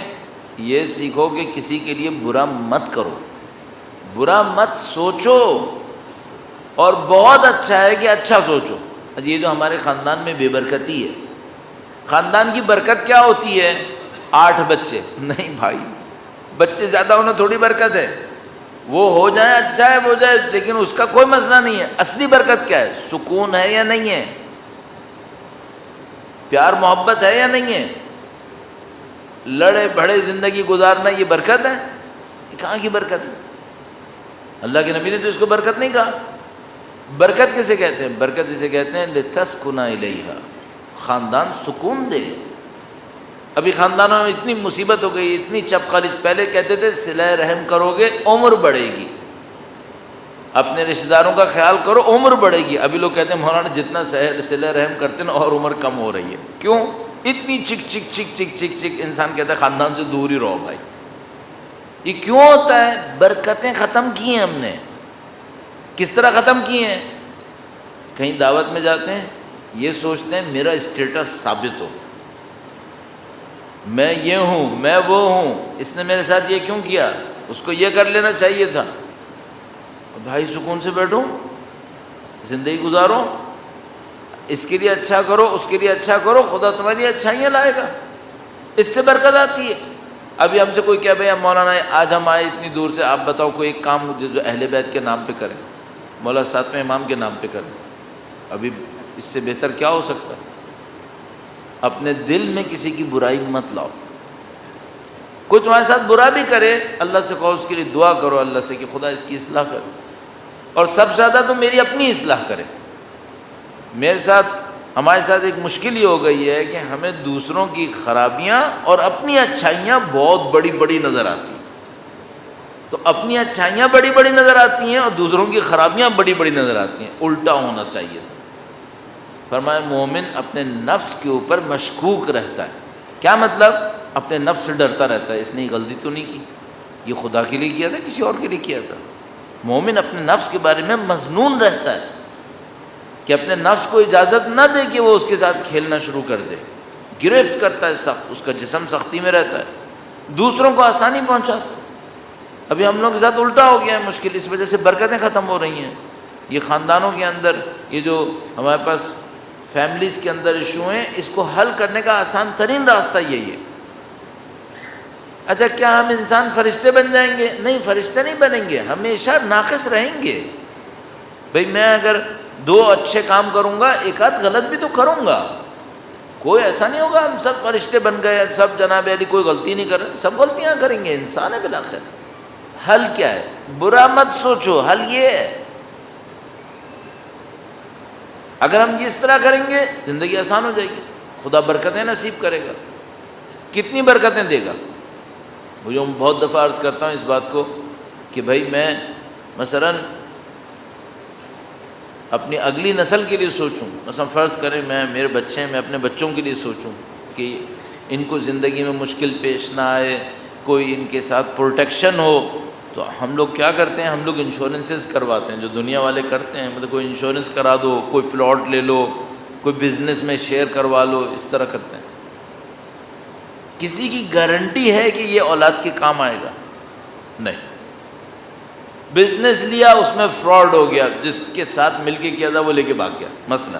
یہ سیکھو کہ کسی کے لیے برا مت کرو، برا مت سوچو، اور بہت اچھا ہے کہ اچھا سوچو۔ یہ جو ہمارے خاندان میں بے برکتی ہے، خاندان کی برکت کیا ہوتی ہے؟ 8 بچے نہیں بھائی، بچے زیادہ ہونا تھوڑی برکت ہے، وہ ہو جائے اچھا ہے، وہ ہو جائے، لیکن اس کا کوئی مسئلہ نہیں ہے۔ اصلی برکت کیا ہے؟ سکون ہے یا نہیں ہے؟ پیار محبت ہے یا نہیں ہے؟ لڑے بھڑے زندگی گزارنا یہ برکت ہے؟ یہ کہاں کی برکت ہے؟ اللہ کے نبی نے تو اس کو برکت نہیں کہا۔ برکت کسے کہتے ہیں؟ برکت اسے کہتے ہیں لتسکن الیہا، خاندان سکون دے۔ ابھی خاندانوں میں اتنی مصیبت ہو گئی، اتنی چپ خالص، پہلے کہتے تھے صلہ رحم کرو گے عمر بڑھے گی، اپنے رشتہ داروں کا خیال کرو عمر بڑھے گی۔ ابھی لوگ کہتے ہیں مولانا جتنا صلہ رحم کرتے ہیں اور عمر کم ہو رہی ہے۔ کیوں؟ اتنی چک چک چک چک چک چک، انسان کہتا ہے خاندان سے دور ہی رہو بھائی۔ یہ کیوں ہوتا ہے؟ برکتیں ختم کی ہیں ہم نے۔ کس طرح ختم کی ہیں؟ کہیں دعوت میں جاتے ہیں، یہ سوچتے ہیں میرا اسٹیٹس ثابت ہو، میں یہ ہوں، میں وہ ہوں، اس نے میرے ساتھ یہ کیوں کیا، اس کو یہ کر لینا چاہیے تھا۔ بھائی سکون سے بیٹھو، زندگی گزارو۔ اس کے لیے اچھا کرو، اس کے لیے اچھا کرو، خدا تمہارے لیے اچھائیاں لائے گا، اس سے برکت آتی ہے۔ ابھی ہم سے کوئی کہہ بھائی مولانا آج ہم آئے اتنی دور سے، آپ بتاؤ کوئی ایک کام جو اہل بیت کے نام پہ کریں، مولا ساتویں امام کے نام پہ کریں، ابھی اس سے بہتر کیا ہو سکتا ہے؟ اپنے دل میں کسی کی برائی مت لاؤ۔ کوئی تمہارے ساتھ برا بھی کرے، اللہ سے کہو، اس کے لیے دعا کرو اللہ سے کہ خدا اس کی اصلاح کرے، اور سب سے زیادہ تو میری اپنی اصلاح کرے۔ ہمارے ساتھ ایک مشکل یہ ہو گئی ہے کہ ہمیں دوسروں کی خرابیاں اور اپنی اچھائیاں بہت بڑی بڑی نظر آتی ہیں، تو اپنی اچھائیاں بڑی بڑی نظر آتی ہیں اور دوسروں کی خرابیاں بڑی بڑی نظر آتی ہیں، الٹا ہونا چاہیے تھا۔ فرمایا مومن اپنے نفس کے اوپر مشکوک رہتا ہے۔ کیا مطلب؟ اپنے نفس سے ڈرتا رہتا ہے، اس نے غلطی تو نہیں کی، یہ خدا کے لیے کیا تھا کسی اور کے لیے کیا تھا۔ مومن اپنے نفس کے بارے میں مظنون رہتا ہے کہ اپنے نفس کو اجازت نہ دے کہ وہ اس کے ساتھ کھیلنا شروع کر دے، گرفت کرتا ہے سخت، اس کا جسم سختی میں رہتا ہے، دوسروں کو آسانی پہنچاتا ہے۔ ابھی ہم لوگوں کے ساتھ الٹا ہو گیا ہے مشکل، اس وجہ سے برکتیں ختم ہو رہی ہیں۔ یہ خاندانوں کے اندر، یہ جو ہمارے پاس فیملیز کے اندر ایشو ہیں، اس کو حل کرنے کا آسان ترین راستہ یہی ہے۔ اچھا کیا ہم انسان فرشتے بن جائیں گے؟ نہیں، فرشتے نہیں بنیں گے، ہمیشہ ناقص رہیں گے۔ بھئی میں اگر 2 اچھے کام کروں گا، ایک آدھ غلط بھی تو کروں گا، کوئی ایسا نہیں ہوگا ہم سب فرشتے بن گئے، سب جناب علی کوئی غلطی نہیں کر رہے، سب غلطیاں کریں گے، انسان ہے بالآخر۔ حل کیا ہے؟ برا مت سوچو، حل یہ ہے اگر ہم اس طرح کریں گے زندگی آسان ہو جائے گی، خدا برکتیں نصیب کرے گا۔ کتنی برکتیں دے گا؟ مجھے بہت دفعہ عرض کرتا ہوں اس بات کو کہ بھائی میں مثلا اپنی اگلی نسل کے لیے سوچوں، مثلا فرض کریں میرے بچے ہیں، میں اپنے بچوں کے لیے سوچوں کہ ان کو زندگی میں مشکل پیش نہ آئے، کوئی ان کے ساتھ پروٹیکشن ہو، تو ہم لوگ کیا کرتے ہیں؟ ہم لوگ انشورنسز کرواتے ہیں، جو دنیا والے کرتے ہیں، مطلب کوئی انشورنس کرا دو، کوئی پلاٹ لے لو، کوئی بزنس میں شیئر کروا لو، اس طرح کرتے ہیں۔ کسی کی گارنٹی ہے کہ یہ اولاد کے کام آئے گا؟ نہیں۔ بزنس لیا، اس میں فراڈ ہو گیا، جس کے ساتھ مل کے کیا تھا وہ لے کے بھاگ گیا، مثلا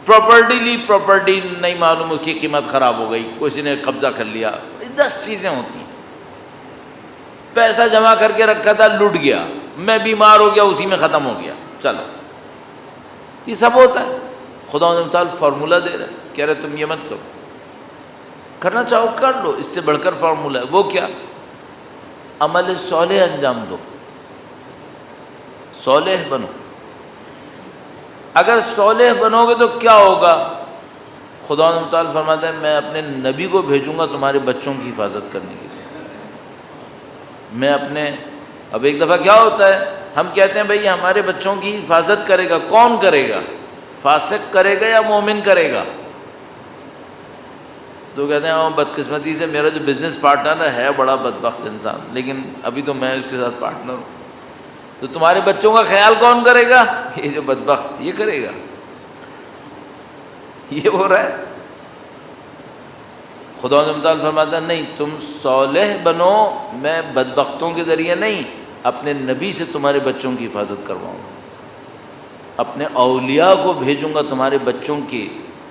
پراپرٹی لی، پراپرٹی نہیں معلوم، اس کی قیمت خراب ہو گئی، کسی نے قبضہ کر لیا، 10 چیزیں ہوتی ہیں۔ پیسہ جمع کر کے رکھا تھا، لٹ گیا، میں بیمار ہو گیا، اسی میں ختم ہو گیا، چلو یہ سب ہوتا ہے۔ خدا تعالیٰ فارمولہ دے رہا ہے، کہہ رہے تم یہ مت کرو، کرنا چاہو کر لو، اس سے بڑھ کر فارمولہ ہے۔ وہ کیا؟ عمل صالح انجام دو، صالح بنو۔ اگر صالح بنو گے تو کیا ہوگا؟ خدا تعالیٰ فرماتا ہے میں اپنے نبی کو بھیجوں گا تمہارے بچوں کی حفاظت کرنے کے لیے۔ اب ایک دفعہ کیا ہوتا ہے، ہم کہتے ہیں بھئی ہمارے بچوں کی حفاظت کرے گا، کون کرے گا؟ فاسق کرے گا یا مومن کرے گا؟ تو کہتے ہیں بدقسمتی سے میرا جو بزنس پارٹنر ہے بڑا بدبخت انسان، لیکن ابھی تو میں اس کے ساتھ پارٹنر ہوں، تو تمہارے بچوں کا خیال کون کرے گا؟ یہ جو بدبخت، یہ کرے گا۔ یہ ہو رہا ہے۔ خدا تعالیٰ فرماتا ہے نہیں، تم صالح بنو، میں بدبختوں کے ذریعے نہیں، اپنے نبی سے تمہارے بچوں کی حفاظت کرواؤں گا، اپنے اولیاء کو بھیجوں گا تمہارے بچوں کے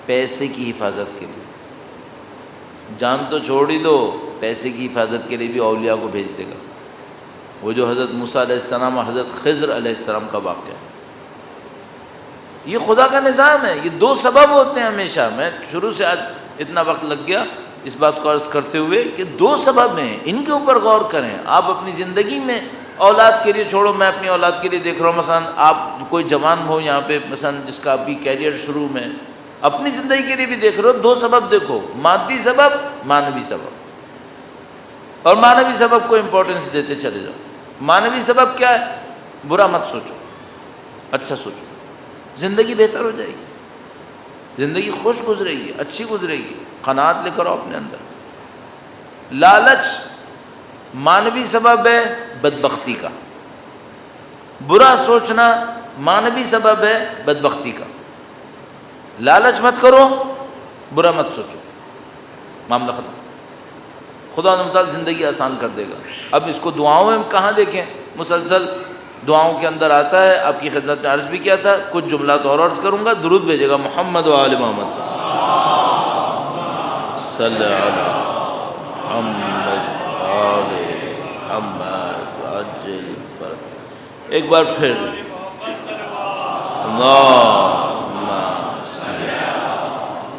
پیسے کی حفاظت کے لیے۔ جان تو چھوڑ ہی دو، پیسے کی حفاظت کے لیے بھی اولیاء کو بھیج دے گا۔ وہ جو حضرت موسیٰ علیہ السلام اور حضرت خضر علیہ السلام کا واقعہ ہے، یہ خدا کا نظام ہے۔ یہ 2 سبب ہوتے ہیں ہمیشہ۔ میں شروع سے آج اتنا وقت لگ گیا اس بات کو عرض کرتے ہوئے کہ 2 سبب ہیں، ان کے اوپر غور کریں۔ آپ اپنی زندگی میں اولاد کے لیے چھوڑو، میں اپنی اولاد کے لیے دیکھ رہا ہوں، مثلا آپ کوئی جوان ہو یہاں پہ مثلا جس کا ابھی کیریئر شروع میں، اپنی زندگی کے لیے بھی دیکھ رہے ہو، 2 سبب دیکھو، مادی سبب، معنوی سبب۔ اور معنوی سبب کو امپورٹنس دیتے چلے جاؤ۔ معنوی سبب کیا ہے؟ برا مت سوچو، اچھا سوچو، زندگی بہتر ہو جائے گی، زندگی خوش گزرے گی، اچھی گزرے گی۔ قناعت لے کر آؤ اپنے اندر۔ لالچ معنوی سبب ہے بدبختی کا، برا سوچنا معنوی سبب ہے بدبختی کا۔ لالچ مت کرو، برا مت سوچو، معاملہ ختم۔ خدا تعالیٰ زندگی آسان کر دے گا۔ اب اس کو دعاؤں میں کہاں دیکھیں، مسلسل دعاؤں کے اندر آتا ہے، آپ کی خدمت میں عرض بھی کیا تھا، کچھ جملات اور عرض کروں گا، درود بھیجے گا محمد و آل محمد صلی علی محمد آل محمد عجل فرج۔ ایک بار پھر اللہم صلی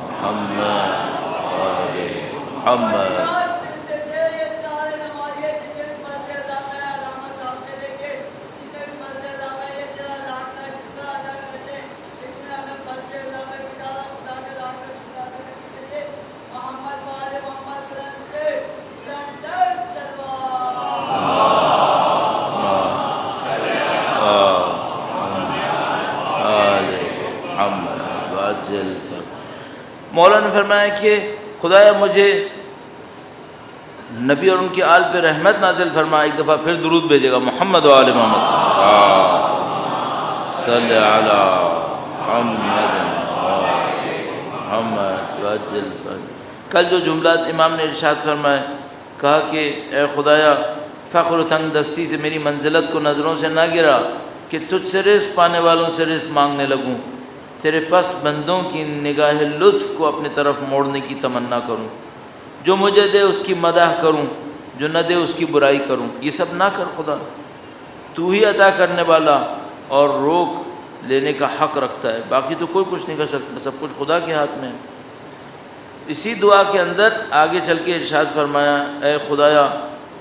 محمد آل محمد۔ مولا نے فرمایا کہ خدایا مجھے نبی اور ان کی آل پہ رحمت نازل فرما۔ ایک دفعہ پھر درود بھیجے گا محمد و آل محمد صلی علی محمد محمد وعجل فرج۔ کل جو جملات امام نے ارشاد فرمائے، کہا کہ اے خدایا فخر و تنگ دستی سے میری منزلت کو نظروں سے نہ گرا کہ تجھ سے رزق پانے والوں سے رزق مانگنے لگوں، تیرے پس بندوں کی نگاہ لطف کو اپنی طرف موڑنے کی تمنا کروں، جو مجھے دے اس کی مدح کروں، جو نہ دے اس کی برائی کروں۔ یہ سب نہ کر خدا، تو ہی عطا کرنے والا اور روک لینے کا حق رکھتا ہے، باقی تو کوئی کچھ نہیں کر سکتا، سب کچھ خدا کے ہاتھ میں ہے۔ اسی دعا کے اندر آگے چل کے ارشاد فرمایا، اے خدایا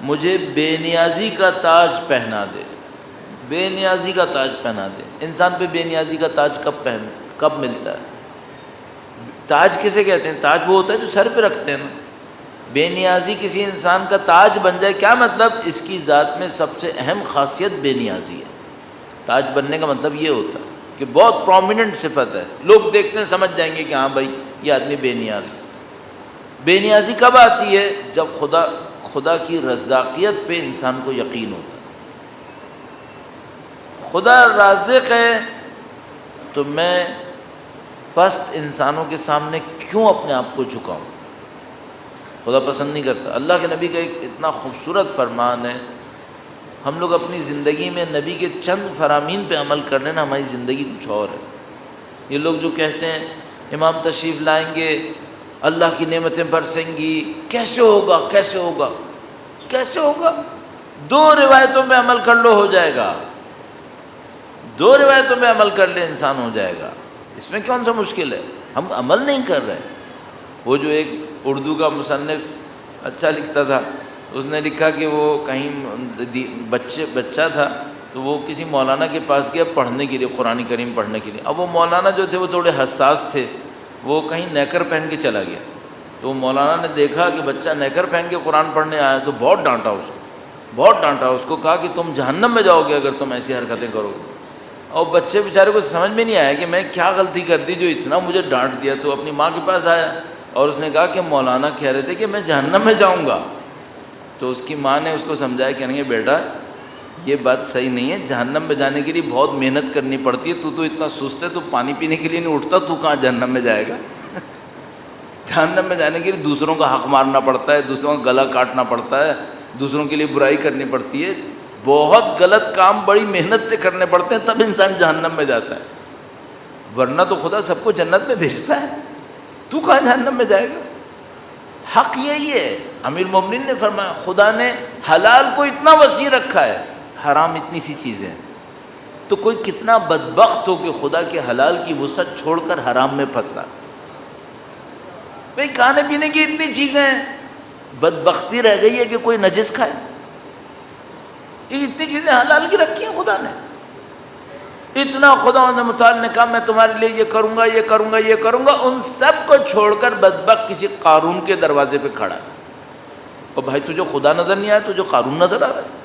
مجھے بے نیازی کا تاج پہنا دے، بے نیازی کا تاج پہنا دے۔ انسان پہ بے نیازی کا تاج کب ملتا ہے؟ تاج کسے کہتے ہیں؟ تاج وہ ہوتا ہے جو سر پہ رکھتے ہیں نا۔ بے نیازی کسی انسان کا تاج بن جائے، کیا مطلب؟ اس کی ذات میں سب سے اہم خاصیت بے نیازی ہے۔ تاج بننے کا مطلب یہ ہوتا ہے کہ بہت پرومیننٹ صفت ہے، لوگ دیکھتے ہیں سمجھ جائیں گے کہ ہاں بھائی یہ آدمی بے نیاز ہے۔ بے نیازی کب آتی ہے؟ جب خدا کی رزاقیت پہ انسان کو یقین ہوتا ہے۔ خدا رازق ہے تو میں پست انسانوں کے سامنے کیوں اپنے آپ کو جھکاؤں؟ خدا پسند نہیں کرتا۔ اللہ کے نبی کا ایک اتنا خوبصورت فرمان ہے، ہم لوگ اپنی زندگی میں نبی کے چند فرامین پہ عمل کر لیں نا، ہماری زندگی کچھ اور ہے۔ یہ لوگ جو کہتے ہیں امام تشریف لائیں گے، اللہ کی نعمتیں برسیں گی، کیسے ہوگا کیسے ہوگا کیسے ہوگا؟ 2 روایتوں پہ عمل کر لو ہو جائے گا، 2 روایتوں پہ عمل کر لے انسان ہو جائے گا، اس میں کون سا مشکل ہے؟ ہم عمل نہیں کر رہے۔ وہ جو ایک اردو کا مصنف اچھا لکھتا تھا، اس نے لکھا کہ وہ کہیں بچہ تھا تو وہ کسی مولانا کے پاس گیا پڑھنے کے لیے، قرآن کریم پڑھنے کے لیے۔ اب وہ مولانا جو تھے وہ تھوڑے حساس تھے، وہ کہیں نیکر پہن کے چلا گیا، تو وہ مولانا نے دیکھا کہ بچہ نیکر پہن کے قرآن پڑھنے آیا تو بہت ڈانٹا اس کو، بہت ڈانٹا اس کو، کہا کہ تم جہنم میں جاؤ گے اگر تم ایسی حرکتیں کرو گے۔ اور بچے بیچارے کو سمجھ میں نہیں آیا کہ میں کیا غلطی کر دی جو اتنا مجھے ڈانٹ دیا، تو اپنی ماں کے پاس آیا اور اس نے کہا کہ مولانا کہہ رہے تھے کہ میں جہنم میں جاؤں گا۔ تو اس کی ماں نے اس کو سمجھایا، کہنے گے بیٹا یہ بات صحیح نہیں ہے، جہنم میں جانے کے لیے بہت محنت کرنی پڑتی ہے، تو اتنا سست ہے، تو پانی پینے کے لیے نہیں اٹھتا، تو کہاں جہنم میں جائے گا؟ جہنم میں جانے کے لیے دوسروں کا حق مارنا پڑتا ہے، دوسروں کا گلا کاٹنا پڑتا ہے، دوسروں کے لیے برائی کرنی پڑتی ہے، بہت غلط کام بڑی محنت سے کرنے پڑتے ہیں، تب انسان جہنم میں جاتا ہے، ورنہ تو خدا سب کو جنت میں بھیجتا ہے، تو کہاں جہنم میں جائے گا؟ حق یہی ہے۔ امیر المومنین نے فرمایا خدا نے حلال کو اتنا وسیع رکھا ہے، حرام اتنی سی چیزیں، تو کوئی کتنا بدبخت ہو کہ خدا کے حلال کی وسعت چھوڑ کر حرام میں پھنسا۔ بھئی کھانے پینے کی اتنی چیزیں ہیں، بدبختی رہ گئی ہے کہ کوئی نجس کھائے، یہ اتنی چیزیں حلال کی رکھی ہیں خدا نے، اتنا خدا متعال نے کہا میں تمہارے لیے یہ کروں گا یہ کروں گا یہ کروں گا، ان سب کو چھوڑ کر بدبخت کسی قارون کے دروازے پہ کھڑا ہے۔ اور بھائی تجھے خدا نظر نہیں آیا، تجھے قارون نظر آ رہا ہے؟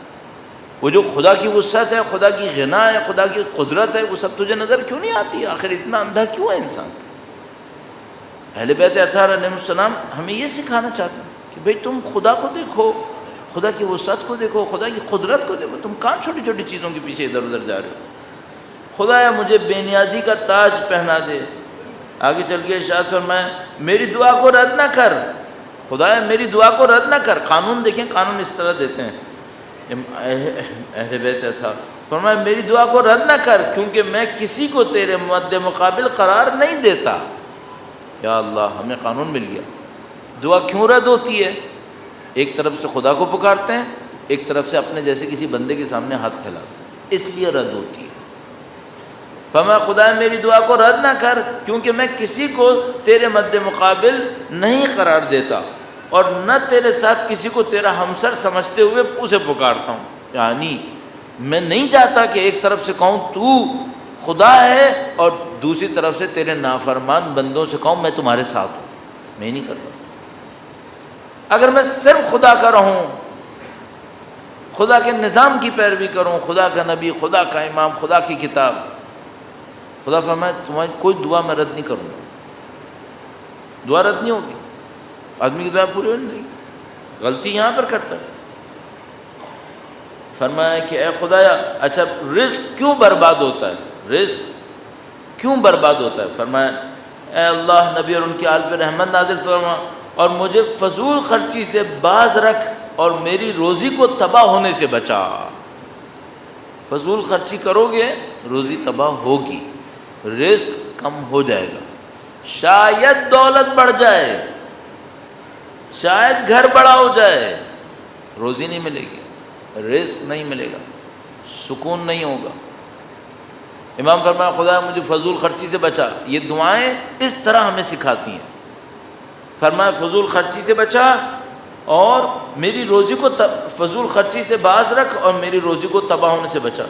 وہ جو خدا کی وسعت ہے، خدا کی غنا ہے، خدا کی قدرت ہے، وہ سب تجھے نظر کیوں نہیں آتی؟ آخر اتنا اندھا کیوں ہے انسان؟ اہل بیت اطہار علیہ السلام ہمیں یہ سکھانا چاہتے ہیں کہ بھئی تم خدا کو دیکھو، خدا کی وسعت کو دیکھو، خدا کی قدرت کو دیکھو، تم کہاں چھوٹی چھوٹی چیزوں کے پیچھے ادھر ادھر جا رہے ہو؟ خدایا مجھے بے نیازی کا تاج پہنا دے۔ آگے چل کے ارشاد فرمایا میری دعا کو رد نہ کر، خدایا میری دعا کو رد نہ کر۔ قانون دیکھیں، قانون اس طرح دیتے ہیں اہل بیت اطہار، فرمایا میری دعا کو رد نہ کر کیونکہ میں کسی کو تیرے مد مقابل قرار نہیں دیتا۔ یا اللہ، ہمیں قانون مل گیا۔ دعا کیوں رد ہوتی ہے؟ ایک طرف سے خدا کو پکارتے ہیں، ایک طرف سے اپنے جیسے کسی بندے کے سامنے ہاتھ پھیلاتے ہیں، اس لیے رد ہوتی ہے۔ فرمایا خدا میری دعا کو رد نہ کر کیونکہ میں کسی کو تیرے مد مقابل نہیں قرار دیتا اور نہ تیرے ساتھ کسی کو تیرا ہمسر سمجھتے ہوئے اسے پکارتا ہوں۔ یعنی میں نہیں چاہتا کہ ایک طرف سے کہوں تو خدا ہے اور دوسری طرف سے تیرے نافرمان بندوں سے کہوں میں تمہارے ساتھ ہوں، میں نہیں کرتا۔ اگر میں صرف خدا کا رہوں، خدا کے نظام کی پیروی کروں، خدا کا نبی، خدا کا امام، خدا کی کتاب، خدا فرمائے تمہاری کوئی دعا میں رد نہیں کروں گا، دعا رد نہیں ہوگی۔ آدمی کی دعا پوری ہو نہیں، غلطی یہاں پر کرتا ہے۔ فرمایا کہ اے خدایا، اچھا رزق کیوں برباد ہوتا ہے؟ رزق کیوں برباد ہوتا ہے؟ فرمایا اے اللہ، نبی اور ان کی آل پہ رحمت نازل فرما اور مجھے فضول خرچی سے باز رکھ اور میری روزی کو تباہ ہونے سے بچا۔ فضول خرچی کرو گے روزی تباہ ہوگی، رزق کم ہو جائے گا، شاید دولت بڑھ جائے، شاید گھر بڑا ہو جائے، روزی نہیں ملے گی، رزق نہیں ملے گا، سکون نہیں ہوگا۔ امام فرمایا خدا مجھے فضول خرچی سے بچا۔ یہ دعائیں اس طرح ہمیں سکھاتی ہیں۔ فرمایا فضول خرچی سے بچا اور میری روزی کو فضول خرچی سے باز رکھ اور میری روزی کو تباہ ہونے سے بچا۔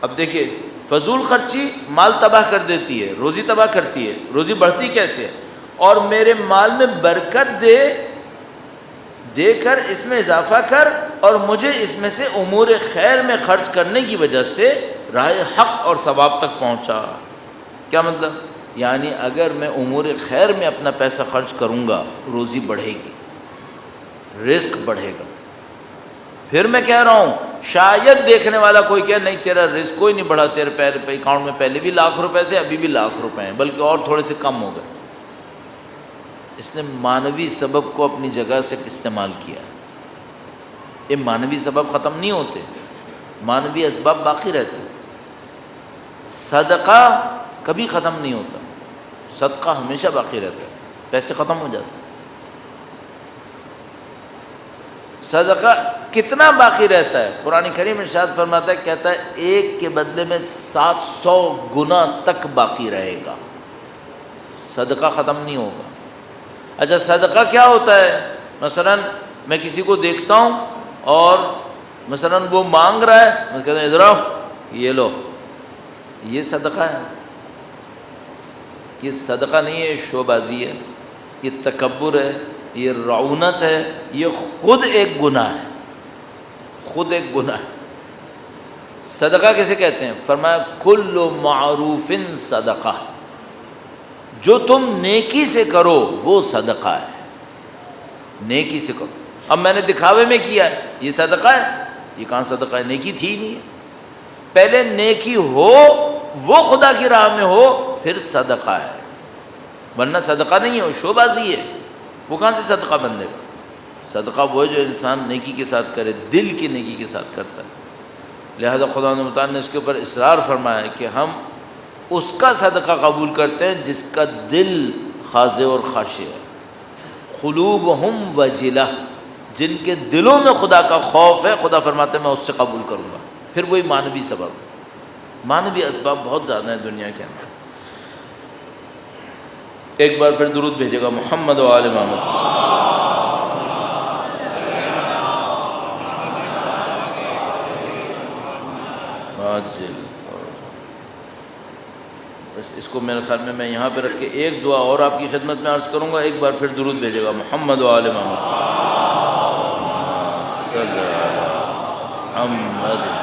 اب دیکھیے، فضول خرچی مال تباہ کر دیتی ہے، روزی تباہ کرتی ہے، روزی بڑھتی کیسے ہے؟ اور میرے مال میں برکت دے کر اس میں اضافہ کر اور مجھے اس میں سے امور خیر میں خرچ کرنے کی وجہ سے راہ حق اور ثواب تک پہنچا۔ کیا مطلب؟ یعنی اگر میں امور خیر میں اپنا پیسہ خرچ کروں گا روزی بڑھے گی، رزق بڑھے گا۔ پھر میں کہہ رہا ہوں شاید دیکھنے والا کوئی کہے نہیں تیرا رزق کوئی نہیں بڑھا، تیرے اکاؤنٹ میں پہلے بھی لاکھ روپے تھے، ابھی بھی لاکھ روپے ہیں، بلکہ اور تھوڑے سے کم ہو گئے۔ اس نے معنوی سبب کو اپنی جگہ سے استعمال کیا۔ یہ معنوی سبب ختم نہیں ہوتے، معنوی اسباب باقی رہتے۔ صدقہ کبھی ختم نہیں ہوتا، صدقہ ہمیشہ باقی رہتا ہے، پیسے ختم ہو جاتے ہیں۔ صدقہ کتنا باقی رہتا ہے؟ قرآن کریم ارشاد فرماتا ہے، کہتا ہے ایک کے بدلے میں 700 گنا تک باقی رہے گا، صدقہ ختم نہیں ہوگا۔ اچھا صدقہ کیا ہوتا ہے؟ مثلا میں کسی کو دیکھتا ہوں اور مثلا وہ مانگ رہا ہے، میں کہتا ہوں ادھر آؤ، یہ لو، یہ صدقہ ہے؟ یہ صدقہ نہیں ہے، یہ شو بازی ہے، یہ تکبر ہے، یہ رعونت ہے، یہ خود ایک گناہ ہے، خود ایک گناہ ہے۔ صدقہ کیسے کہتے ہیں؟ فرمایا کل معروف صدقہ، جو تم نیکی سے کرو وہ صدقہ ہے، نیکی سے کرو۔ اب میں نے دکھاوے میں کیا ہے، یہ صدقہ ہے؟ یہ کہاں صدقہ ہے؟ نیکی تھی نہیں ہے۔ پہلے نیکی ہو، وہ خدا کی راہ میں ہو، پھر صدقہ ہے، ورنہ صدقہ نہیں ہے، شو بازی ہے، وہ کہاں سے صدقہ بن جائے گا؟ صدقہ وہ جو انسان نیکی کے ساتھ کرے، دل کی نیکی کے ساتھ کرتا ہے۔ لہذا خدا متعال نے اس کے اوپر اصرار فرمایا ہے کہ ہم اس کا صدقہ قبول کرتے ہیں جس کا دل خاضع اور خاشع ہے، قلوبہم وجلہ، جن کے دلوں میں خدا کا خوف ہے، خدا فرماتے ہیں میں اس سے قبول کروں گا۔ پھر وہی معنوی سبب، معنوی اسباب بہت زیادہ ہیں دنیا کے اندر۔ ایک بار پھر درود بھیجے گا محمد و آل محمد۔ بس اس کو میرے خیال میں یہاں پہ رکھ کے ایک دعا اور آپ کی خدمت میں عرض کروں گا، ایک بار پھر درود بھیجے گا محمد و آل محمد۔ صلی محمد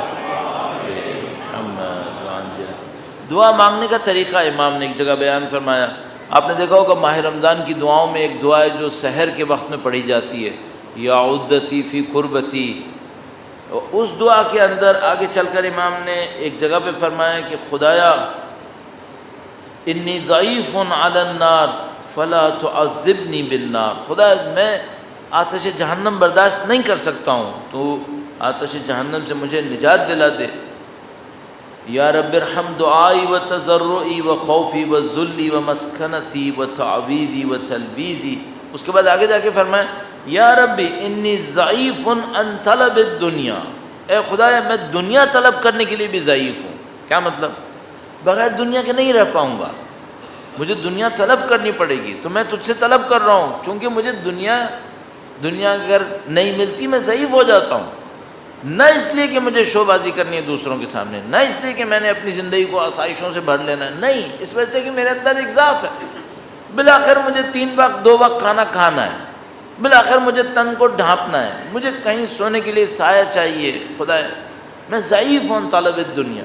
دعا مانگنے کا طریقہ امام نے ایک جگہ بیان فرمایا۔ آپ نے دیکھا ہوگا ماہ رمضان کی دعاؤں میں ایک دعا ہے جو سحر کے وقت میں پڑھی جاتی ہے، یا عدتی فی قربتی۔ اس دعا کے اندر آگے چل کر امام نے ایک جگہ پہ فرمایا کہ خدایا انی ضعیف علی النار فلا تعذبنی بالنار، خدا میں آتش جہنم برداشت نہیں کر سکتا ہوں، تو آتش جہنم سے مجھے نجات دلا دے۔ یا رب ارحم دعائی و تضرعی و خوفی و ذلی و مسکنتی و تعویذی و تلبیزی۔ اس کے بعد آگے جا کے فرمائیں یا ربی انی ضعیف ان طلب الدنیا، اے خدایا میں دنیا طلب کرنے کے لیے بھی ضعیف ہوں۔ کیا مطلب؟ بغیر دنیا کے نہیں رہ پاؤں گا، مجھے دنیا طلب کرنی پڑے گی، تو میں تجھ سے طلب کر رہا ہوں، چونکہ مجھے دنیا اگر نہیں ملتی میں ضعیف ہو جاتا ہوں۔ نہ اس لیے کہ مجھے شو بازی کرنی ہے دوسروں کے سامنے، نہ اس لیے کہ میں نے اپنی زندگی کو آسائشوں سے بھر لینا ہے، نہیں، اس وجہ سے کہ میرے اندر ایک ضعف ہے۔ بالآخر مجھے 3 وقت 2 وقت کھانا کھانا ہے، بالآخر مجھے تن کو ڈھانپنا ہے، مجھے کہیں سونے کے لیے سایہ چاہیے، خدا میں ضعیف ہوں طلب الدنیا۔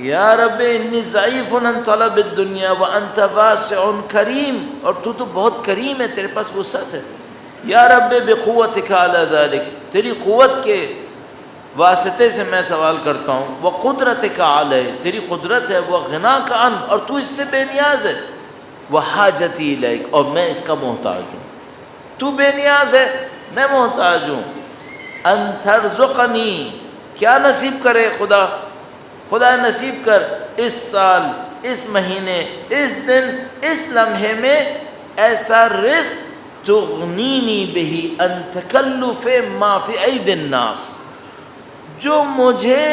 یا رب انی ضعیف عن طلب الدنیا وانت واسع کریم، اور تو بہت کریم ہے، تیرے پاس وسعت ہے۔ یا رب بقوتک علی ذلک، تیری قوت کے واسطے سے میں سوال کرتا ہوں، وقدرتک علی، تیری قدرت ہے، وغناک عن، اور تو اس سے بے نیاز ہے، وحاجتی الیک، اور میں اس کا محتاج ہوں۔ تو بے نیاز ہے، میں محتاج ہوں۔ ان ترزقنی، کیا نصیب کرے خدا؟ خدا نصیب کر اس سال، اس مہینے، اس دن، اس لمحے میں ایسا رزق تغنینی بہی ان تکلف ما فی اید الناس، جو مجھے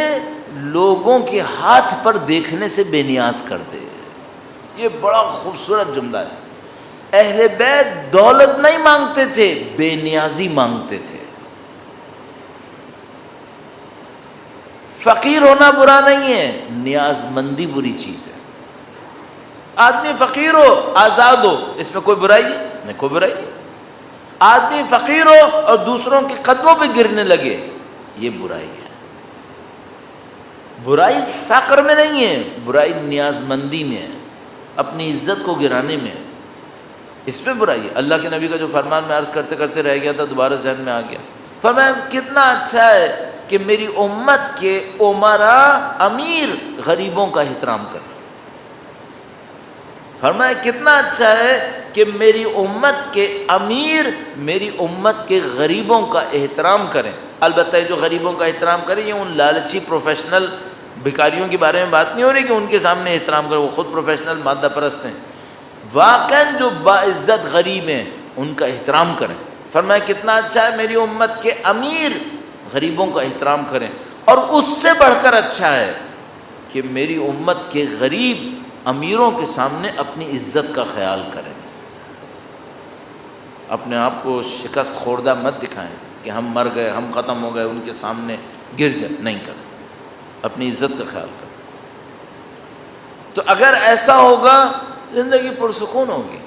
لوگوں کے ہاتھ پر دیکھنے سے بے نیاز کر دے۔ یہ بڑا خوبصورت جملہ ہے۔ اہل بیت دولت نہیں مانگتے تھے، بے نیازی مانگتے تھے۔ فقیر ہونا برا نہیں ہے، نیاز مندی بری چیز ہے۔ آدمی فقیر ہو آزاد ہو، اس میں کوئی برائی ہے؟ نہیں، کوئی برائی ہے۔ آدمی فقیر ہو اور دوسروں کے قدموں پہ گرنے لگے، یہ برائی ہے۔ برائی فقر میں نہیں ہے، برائی نیاز مندی میں ہے، اپنی عزت کو گرانے میں ہے، اس پہ برائی ہے۔ اللہ کے نبی کا جو فرمان میں عرض کرتے کرتے رہ گیا تھا، دوبارہ ذہن میں آ گیا۔ فرمایا کتنا اچھا ہے کہ میری امت کے امراء امیر غریبوں کا احترام کریں۔ فرمایا کتنا اچھا ہے کہ میری امت کے امیر میری امت کے غریبوں کا احترام کریں۔ البتہ جو غریبوں کا احترام کریں، یہ ان لالچی پروفیشنل بھکاریوں کے بارے میں بات نہیں ہو رہی کہ ان کے سامنے احترام کریں، وہ خود پروفیشنل مادہ پرست ہیں۔ واقعاً جو باعزت غریب ہیں ان کا احترام کریں۔ فرمایا کتنا اچھا ہے میری امت کے امیر غریبوں کا احترام کریں، اور اس سے بڑھ کر اچھا ہے کہ میری امت کے غریب امیروں کے سامنے اپنی عزت کا خیال کریں۔ اپنے آپ کو شکست خوردہ مت دکھائیں کہ ہم مر گئے، ہم ختم ہو گئے، ان کے سامنے گر جائیں، نہیں کریں، اپنی عزت کا خیال کریں۔ تو اگر ایسا ہوگا زندگی پرسکون ہوگی،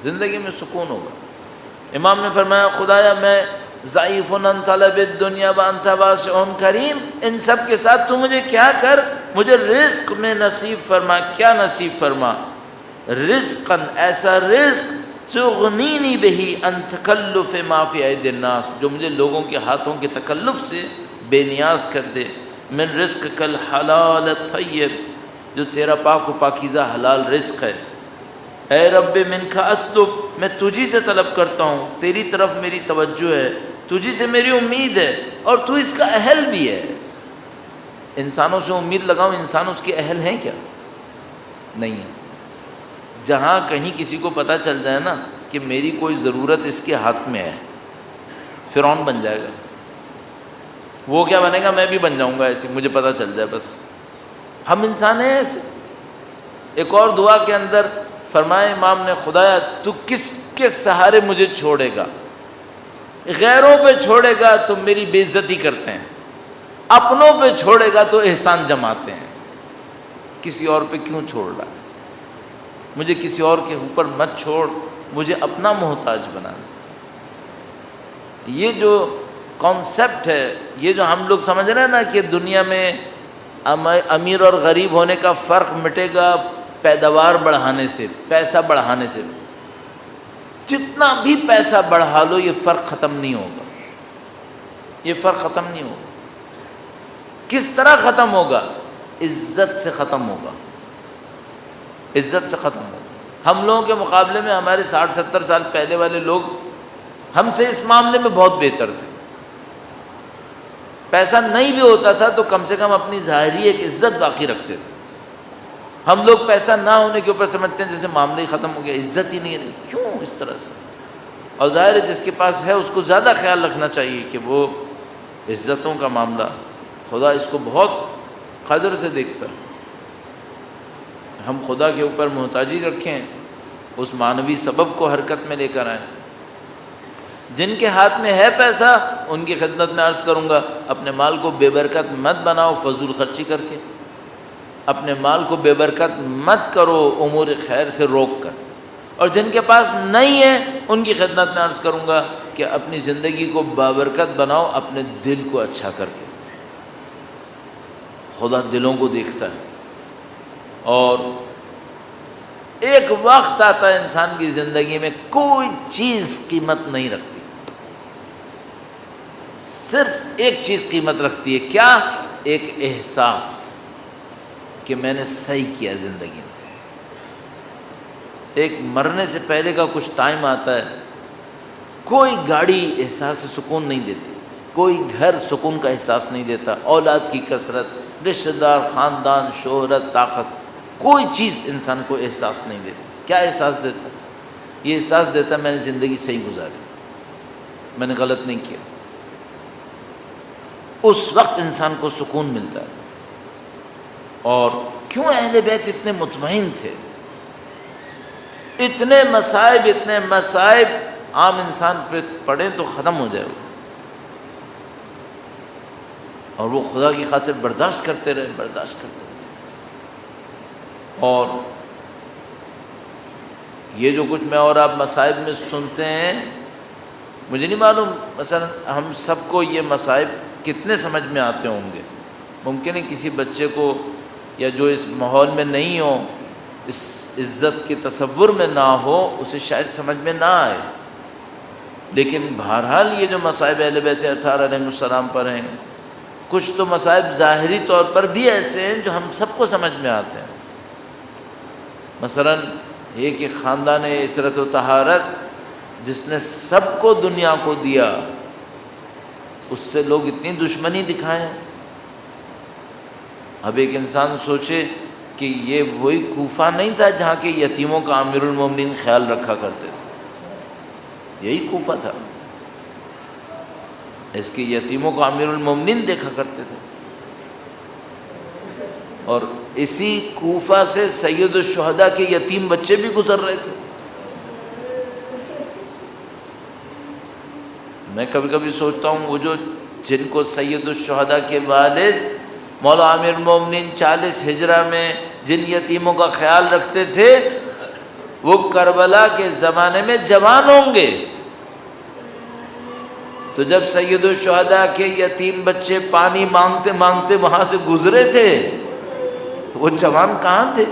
زندگی میں سکون ہوگا۔ امام نے فرمایا خدایا میں ضعیف عن طلب الدنیا وانت واسع کریم، ان سب کے ساتھ تو مجھے کیا کر، مجھے رزق میں نصیب فرما۔ کیا نصیب فرما؟ رزقا، ایسا رزق تغنینی بہی ان تکلف ما فی اید الناس، جو مجھے لوگوں کے ہاتھوں کے تکلف سے بے نیاز کر دے۔ من رزق کل حلال الطیب، جو تیرا پاک و پاکیزہ حلال رزق ہے۔ اے رب منک اطلب، میں تجھی سے طلب کرتا ہوں، تیری طرف میری توجہ ہے، تجھی سے میری امید ہے، اور تو اس کا اہل بھی ہے۔ انسانوں سے امید لگاؤں، انسان اس کے اہل ہیں کیا؟ نہیں ہے۔ جہاں کہیں کسی کو پتہ چل جائے نا کہ میری کوئی ضرورت اس کے ہاتھ میں ہے، فرعون بن جائے گا۔ وہ کیا بنے گا؟ میں بھی بن جاؤں گا ایسے، مجھے پتہ چل جائے بس۔ ہم انسان ہیں ایسے۔ ایک اور دعا کے اندر فرمائے امام نے خدایا تو کس کے سہارے مجھے چھوڑے گا؟ غیروں پہ چھوڑے گا تو میری بے عزتی کرتے ہیں، اپنوں پہ چھوڑے گا تو احسان جماتے ہیں۔ کسی اور پہ کیوں چھوڑ رہا ہے؟ مجھے کسی اور کے اوپر مت چھوڑ، مجھے اپنا محتاج بنا۔ یہ جو کانسیپٹ ہے، یہ جو ہم لوگ سمجھ رہے ہیں نا کہ دنیا میں امیر اور غریب ہونے کا فرق مٹے گا پیداوار بڑھانے سے، پیسہ بڑھانے سے، جتنا بھی پیسہ بڑھا لو یہ فرق ختم نہیں ہوگا، یہ فرق ختم نہیں ہوگا۔ کس طرح ختم ہوگا؟ عزت سے ختم ہوگا، عزت سے ختم ہوگا۔ ہم لوگوں کے مقابلے میں ہمارے 60-70 سال پہلے والے لوگ ہم سے اس معاملے میں بہت بہتر تھے۔ پیسہ نہیں بھی ہوتا تھا تو کم سے کم اپنی ظاہری ایک عزت باقی رکھتے تھے. ہم لوگ پیسہ نہ ہونے کے اوپر سمجھتے ہیں جیسے معاملہ ہی ختم ہو گیا, عزت ہی نہیں ہے. کیوں اس طرح سے؟ اور ظاہر ہے جس کے پاس ہے اس کو زیادہ خیال رکھنا چاہیے کہ وہ عزتوں کا معاملہ خدا اس کو بہت قدر سے دیکھتا ہے. ہم خدا کے اوپر محتاجی رکھیں, اس معنوی سبب کو حرکت میں لے کر آئیں. جن کے ہاتھ میں ہے پیسہ ان کی خدمت میں عرض کروں گا, اپنے مال کو بے برکت مت بناؤ فضول خرچی کر کے. اپنے مال کو بے برکت مت کرو امور خیر سے روک کر. اور جن کے پاس نہیں ہے ان کی خدمت میں عرض کروں گا کہ اپنی زندگی کو بابرکت بناؤ اپنے دل کو اچھا کر کے. خدا دلوں کو دیکھتا ہے. اور ایک وقت آتا ہے انسان کی زندگی میں کوئی چیز قیمت نہیں رکھتی, صرف ایک چیز قیمت رکھتی ہے, کیا؟ ایک احساس کہ میں نے صحیح کیا زندگی میں. ایک مرنے سے پہلے کا کچھ ٹائم آتا ہے, کوئی گاڑی احساس سکون نہیں دیتی, کوئی گھر سکون کا احساس نہیں دیتا, اولاد کی کثرت, رشتہ دار, خاندان, شہرت, طاقت, کوئی چیز انسان کو احساس نہیں دیتی. کیا احساس دیتا؟ یہ احساس دیتا میں نے زندگی صحیح گزاری, میں نے غلط نہیں کیا. اس وقت انسان کو سکون ملتا ہے. اور کیوں اہل بیت اتنے مطمئن تھے؟ اتنے مصائب عام انسان پہ پڑے تو ختم ہو جائے, اور وہ خدا کی خاطر برداشت کرتے رہے. اور یہ جو کچھ میں اور آپ مصائب میں سنتے ہیں, مجھے نہیں معلوم مثلا ہم سب کو یہ مصائب کتنے سمجھ میں آتے ہوں گے. ممکن ہے کسی بچے کو یا جو اس ماحول میں نہیں ہو, اس عزت کے تصور میں نہ ہو, اسے شاید سمجھ میں نہ آئے. لیکن بہرحال یہ جو مصائب اہل بیت اطہار علیہ السلام پر ہیں, کچھ تو مصائب ظاہری طور پر بھی ایسے ہیں جو ہم سب کو سمجھ میں آتے ہیں. مثلا ایک خاندان عطرت و طہارت جس نے سب کو دنیا کو دیا, اس سے لوگ اتنی دشمنی دکھائیں. اب ایک انسان سوچے کہ یہ وہی کوفہ نہیں تھا جہاں کے یتیموں کا امیر المومنین خیال رکھا کرتے تھے, یہی کوفہ تھا, اس کے یتیموں کو امیر المومنین دیکھا کرتے تھے. اور اسی کوفہ سے سید الشہداء کے یتیم بچے بھی گزر رہے تھے. میں کبھی کبھی سوچتا ہوں وہ جو جن کو سید الشہداء کے والد مولا امیر المومنین 40 ہجرہ میں جن یتیموں کا خیال رکھتے تھے, وہ کربلا کے زمانے میں جوان ہوں گے. تو جب سید الشہداء کے یتیم بچے پانی مانگتے مانگتے وہاں سے گزرے تھے, وہ جوان کہاں تھے؟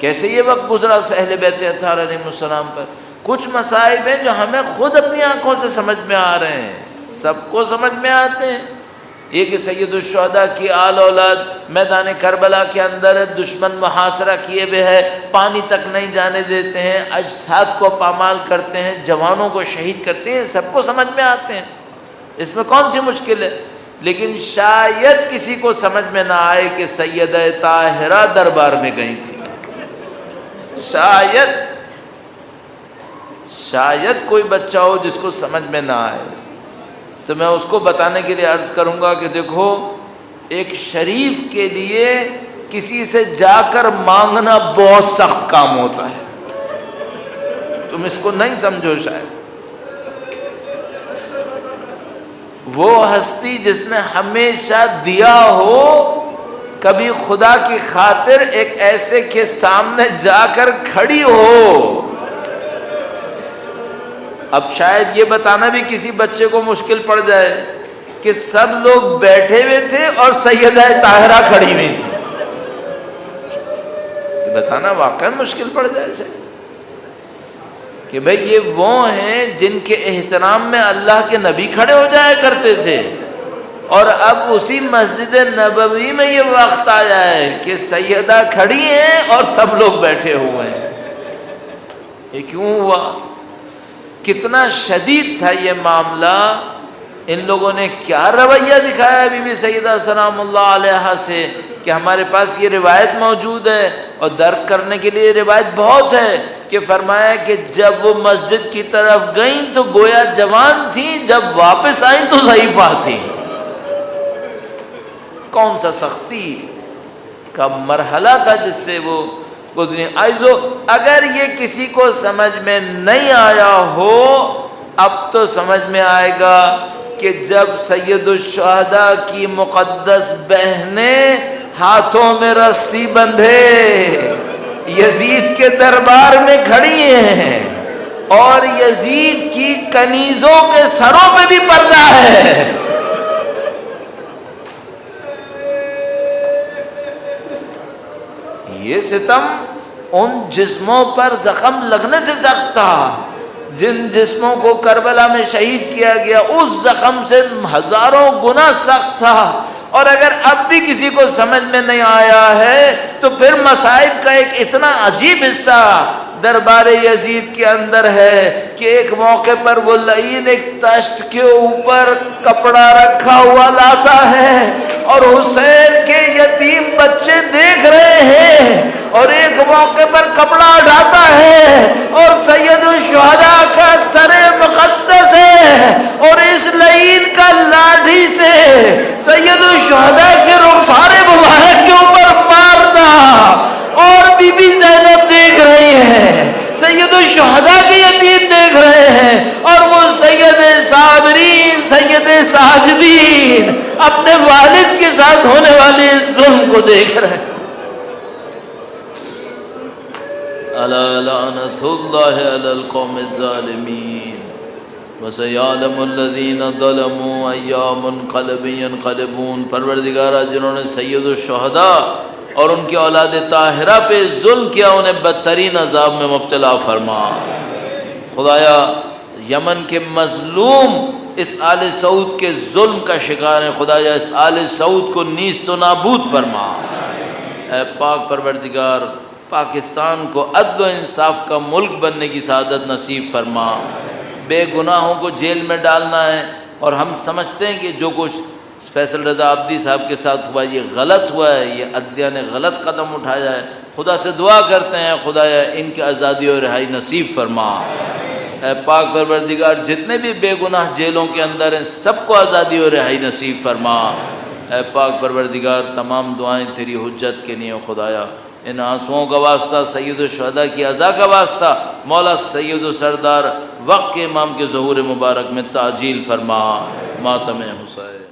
کیسے یہ وقت گزرا اہل بیت اطہار علیہ السلام پر؟ کچھ مصائب ہیں جو ہمیں خود اپنی آنکھوں سے سمجھ میں آ رہے ہیں, سب کو سمجھ میں آتے ہیں. یہ کہ سید الشہداء کی آل اولاد میدان کربلا کے اندر دشمن محاصرہ کیے ہوئے ہے, پانی تک نہیں جانے دیتے ہیں, اجساد کو پامال کرتے ہیں, جوانوں کو شہید کرتے ہیں, سب کو سمجھ میں آتے ہیں. اس میں کون سی مشکل ہے؟ لیکن شاید کسی کو سمجھ میں نہ آئے کہ سیدہ طاہرہ دربار میں گئی تھی. شاید کوئی بچہ ہو جس کو سمجھ میں نہ آئے. تو میں اس کو بتانے کے لیے عرض کروں گا کہ دیکھو, ایک شریف کے لیے کسی سے جا کر مانگنا بہت سخت کام ہوتا ہے. تم اس کو نہیں سمجھو. شاید وہ ہستی جس نے ہمیشہ دیا ہو, کبھی خدا کی خاطر ایک ایسے کے سامنے جا کر کھڑی ہو. اب شاید یہ بتانا بھی کسی بچے کو مشکل پڑ جائے کہ سب لوگ بیٹھے ہوئے تھے اور سیدہ طاہرہ کھڑی ہوئی تھی. یہ بتانا واقعا مشکل پڑ جائے شاید کہ بھئی یہ وہ ہیں جن کے احترام میں اللہ کے نبی کھڑے ہو جایا کرتے تھے, اور اب اسی مسجد نبوی میں یہ وقت آیا ہے کہ سیدہ کھڑی ہیں اور سب لوگ بیٹھے ہوئے ہیں. یہ کیوں ہوا؟ کتنا شدید تھا یہ معاملہ ان لوگوں نے کیا رویہ دکھایا بی بی سیدہ سلام اللہ علیہا سے کہ ہمارے پاس یہ روایت موجود ہے اور درک کرنے کے لیے روایت بہت ہے کہ فرمایا کہ جب وہ مسجد کی طرف گئیں تو گویا جوان تھیں، جب واپس آئیں تو ضعیفہ تھیں۔ کون سا سختی کا مرحلہ تھا جس سے وہ گزری۔ آئیزو اگر یہ کسی کو سمجھ میں نہیں آیا ہو، اب تو سمجھ میں آئے گا کہ جب سید الشہداء کی مقدس بہنیں ہاتھوں میں رسی بندھے یزید کے دربار میں کھڑی ہیں اور یزید کی کنیزوں کے سروں پہ بھی پردہ ہے، یہ ستم ان جسموں پر زخم لگنے سے سخت تھا جن جسموں کو کربلا میں شہید کیا گیا، اس زخم سے ہزاروں گنا سخت تھا۔ اور اگر اب بھی کسی کو سمجھ میں نہیں آیا ہے تو پھر مصائب کا ایک اتنا عجیب حصہ دربار یزید کے اندر ہے کہ ایک موقع پر وہ لعین ایک تشت کے اوپر کپڑا رکھا ہوا لاتا ہے اور حسین کے یتیم بچے دیکھ رہے ہیں، اور ایک موقع پر کپڑا اٹھاتا ہے اور سید الشہداء کا سر مقدس ہے اور اس لعین کا لاٹھی سے سید الشہداء کے رخسار مبارک کے اوپر مارنا، اور بی بی زینب دیکھ رہی ہے، سید الشہداء کے یتیم دیکھ رہے ہیں، اور وہ سید صابرین سید ساجدین اپنے والد کے ساتھ ہونے والے اس ظلم کو دیکھ رہے ہیں۔ الا لعنت اللہ علی القوم الظالمین وسیعلم الذین ظلموا ای منقلب ینقلبون۔ پروردگارہ جنہوں نے سید الشہداء اور ان کی اولاد طاہرہ پہ ظلم کیا انہیں بدترین عذاب میں مبتلا فرما۔ خدایا یمن کے مظلوم اس آل سعود کے ظلم کا شکار ہے، خدایا اس آل سعود کو نیست و نابود فرما۔ اے پاک پروردگار پاکستان کو عدل و انصاف کا ملک بننے کی سعادت نصیب فرما۔ بے گناہوں کو جیل میں ڈالنا ہے اور ہم سمجھتے ہیں کہ جو کچھ فیصل رضا عابدی صاحب کے ساتھ ہوا یہ غلط ہوا ہے، یہ عدلیہ نے غلط قدم اٹھایا ہے، خدا سے دعا کرتے ہیں خدایا ان کی آزادی اور رہائی نصیب فرما۔ اے پاک پروردگار جتنے بھی بے گناہ جیلوں کے اندر ہیں سب کو آزادی اور رہائی نصیب فرما۔ اے پاک پروردگار تمام دعائیں تیری حجت کے لیے خدایا، ان آنسوؤں کا واسطہ سید الشہداء کی عزا کا واسطہ مولا سید و سردار وقت کے امام کے ظہور مبارک میں تعجیل فرما۔ ماتم حسین۔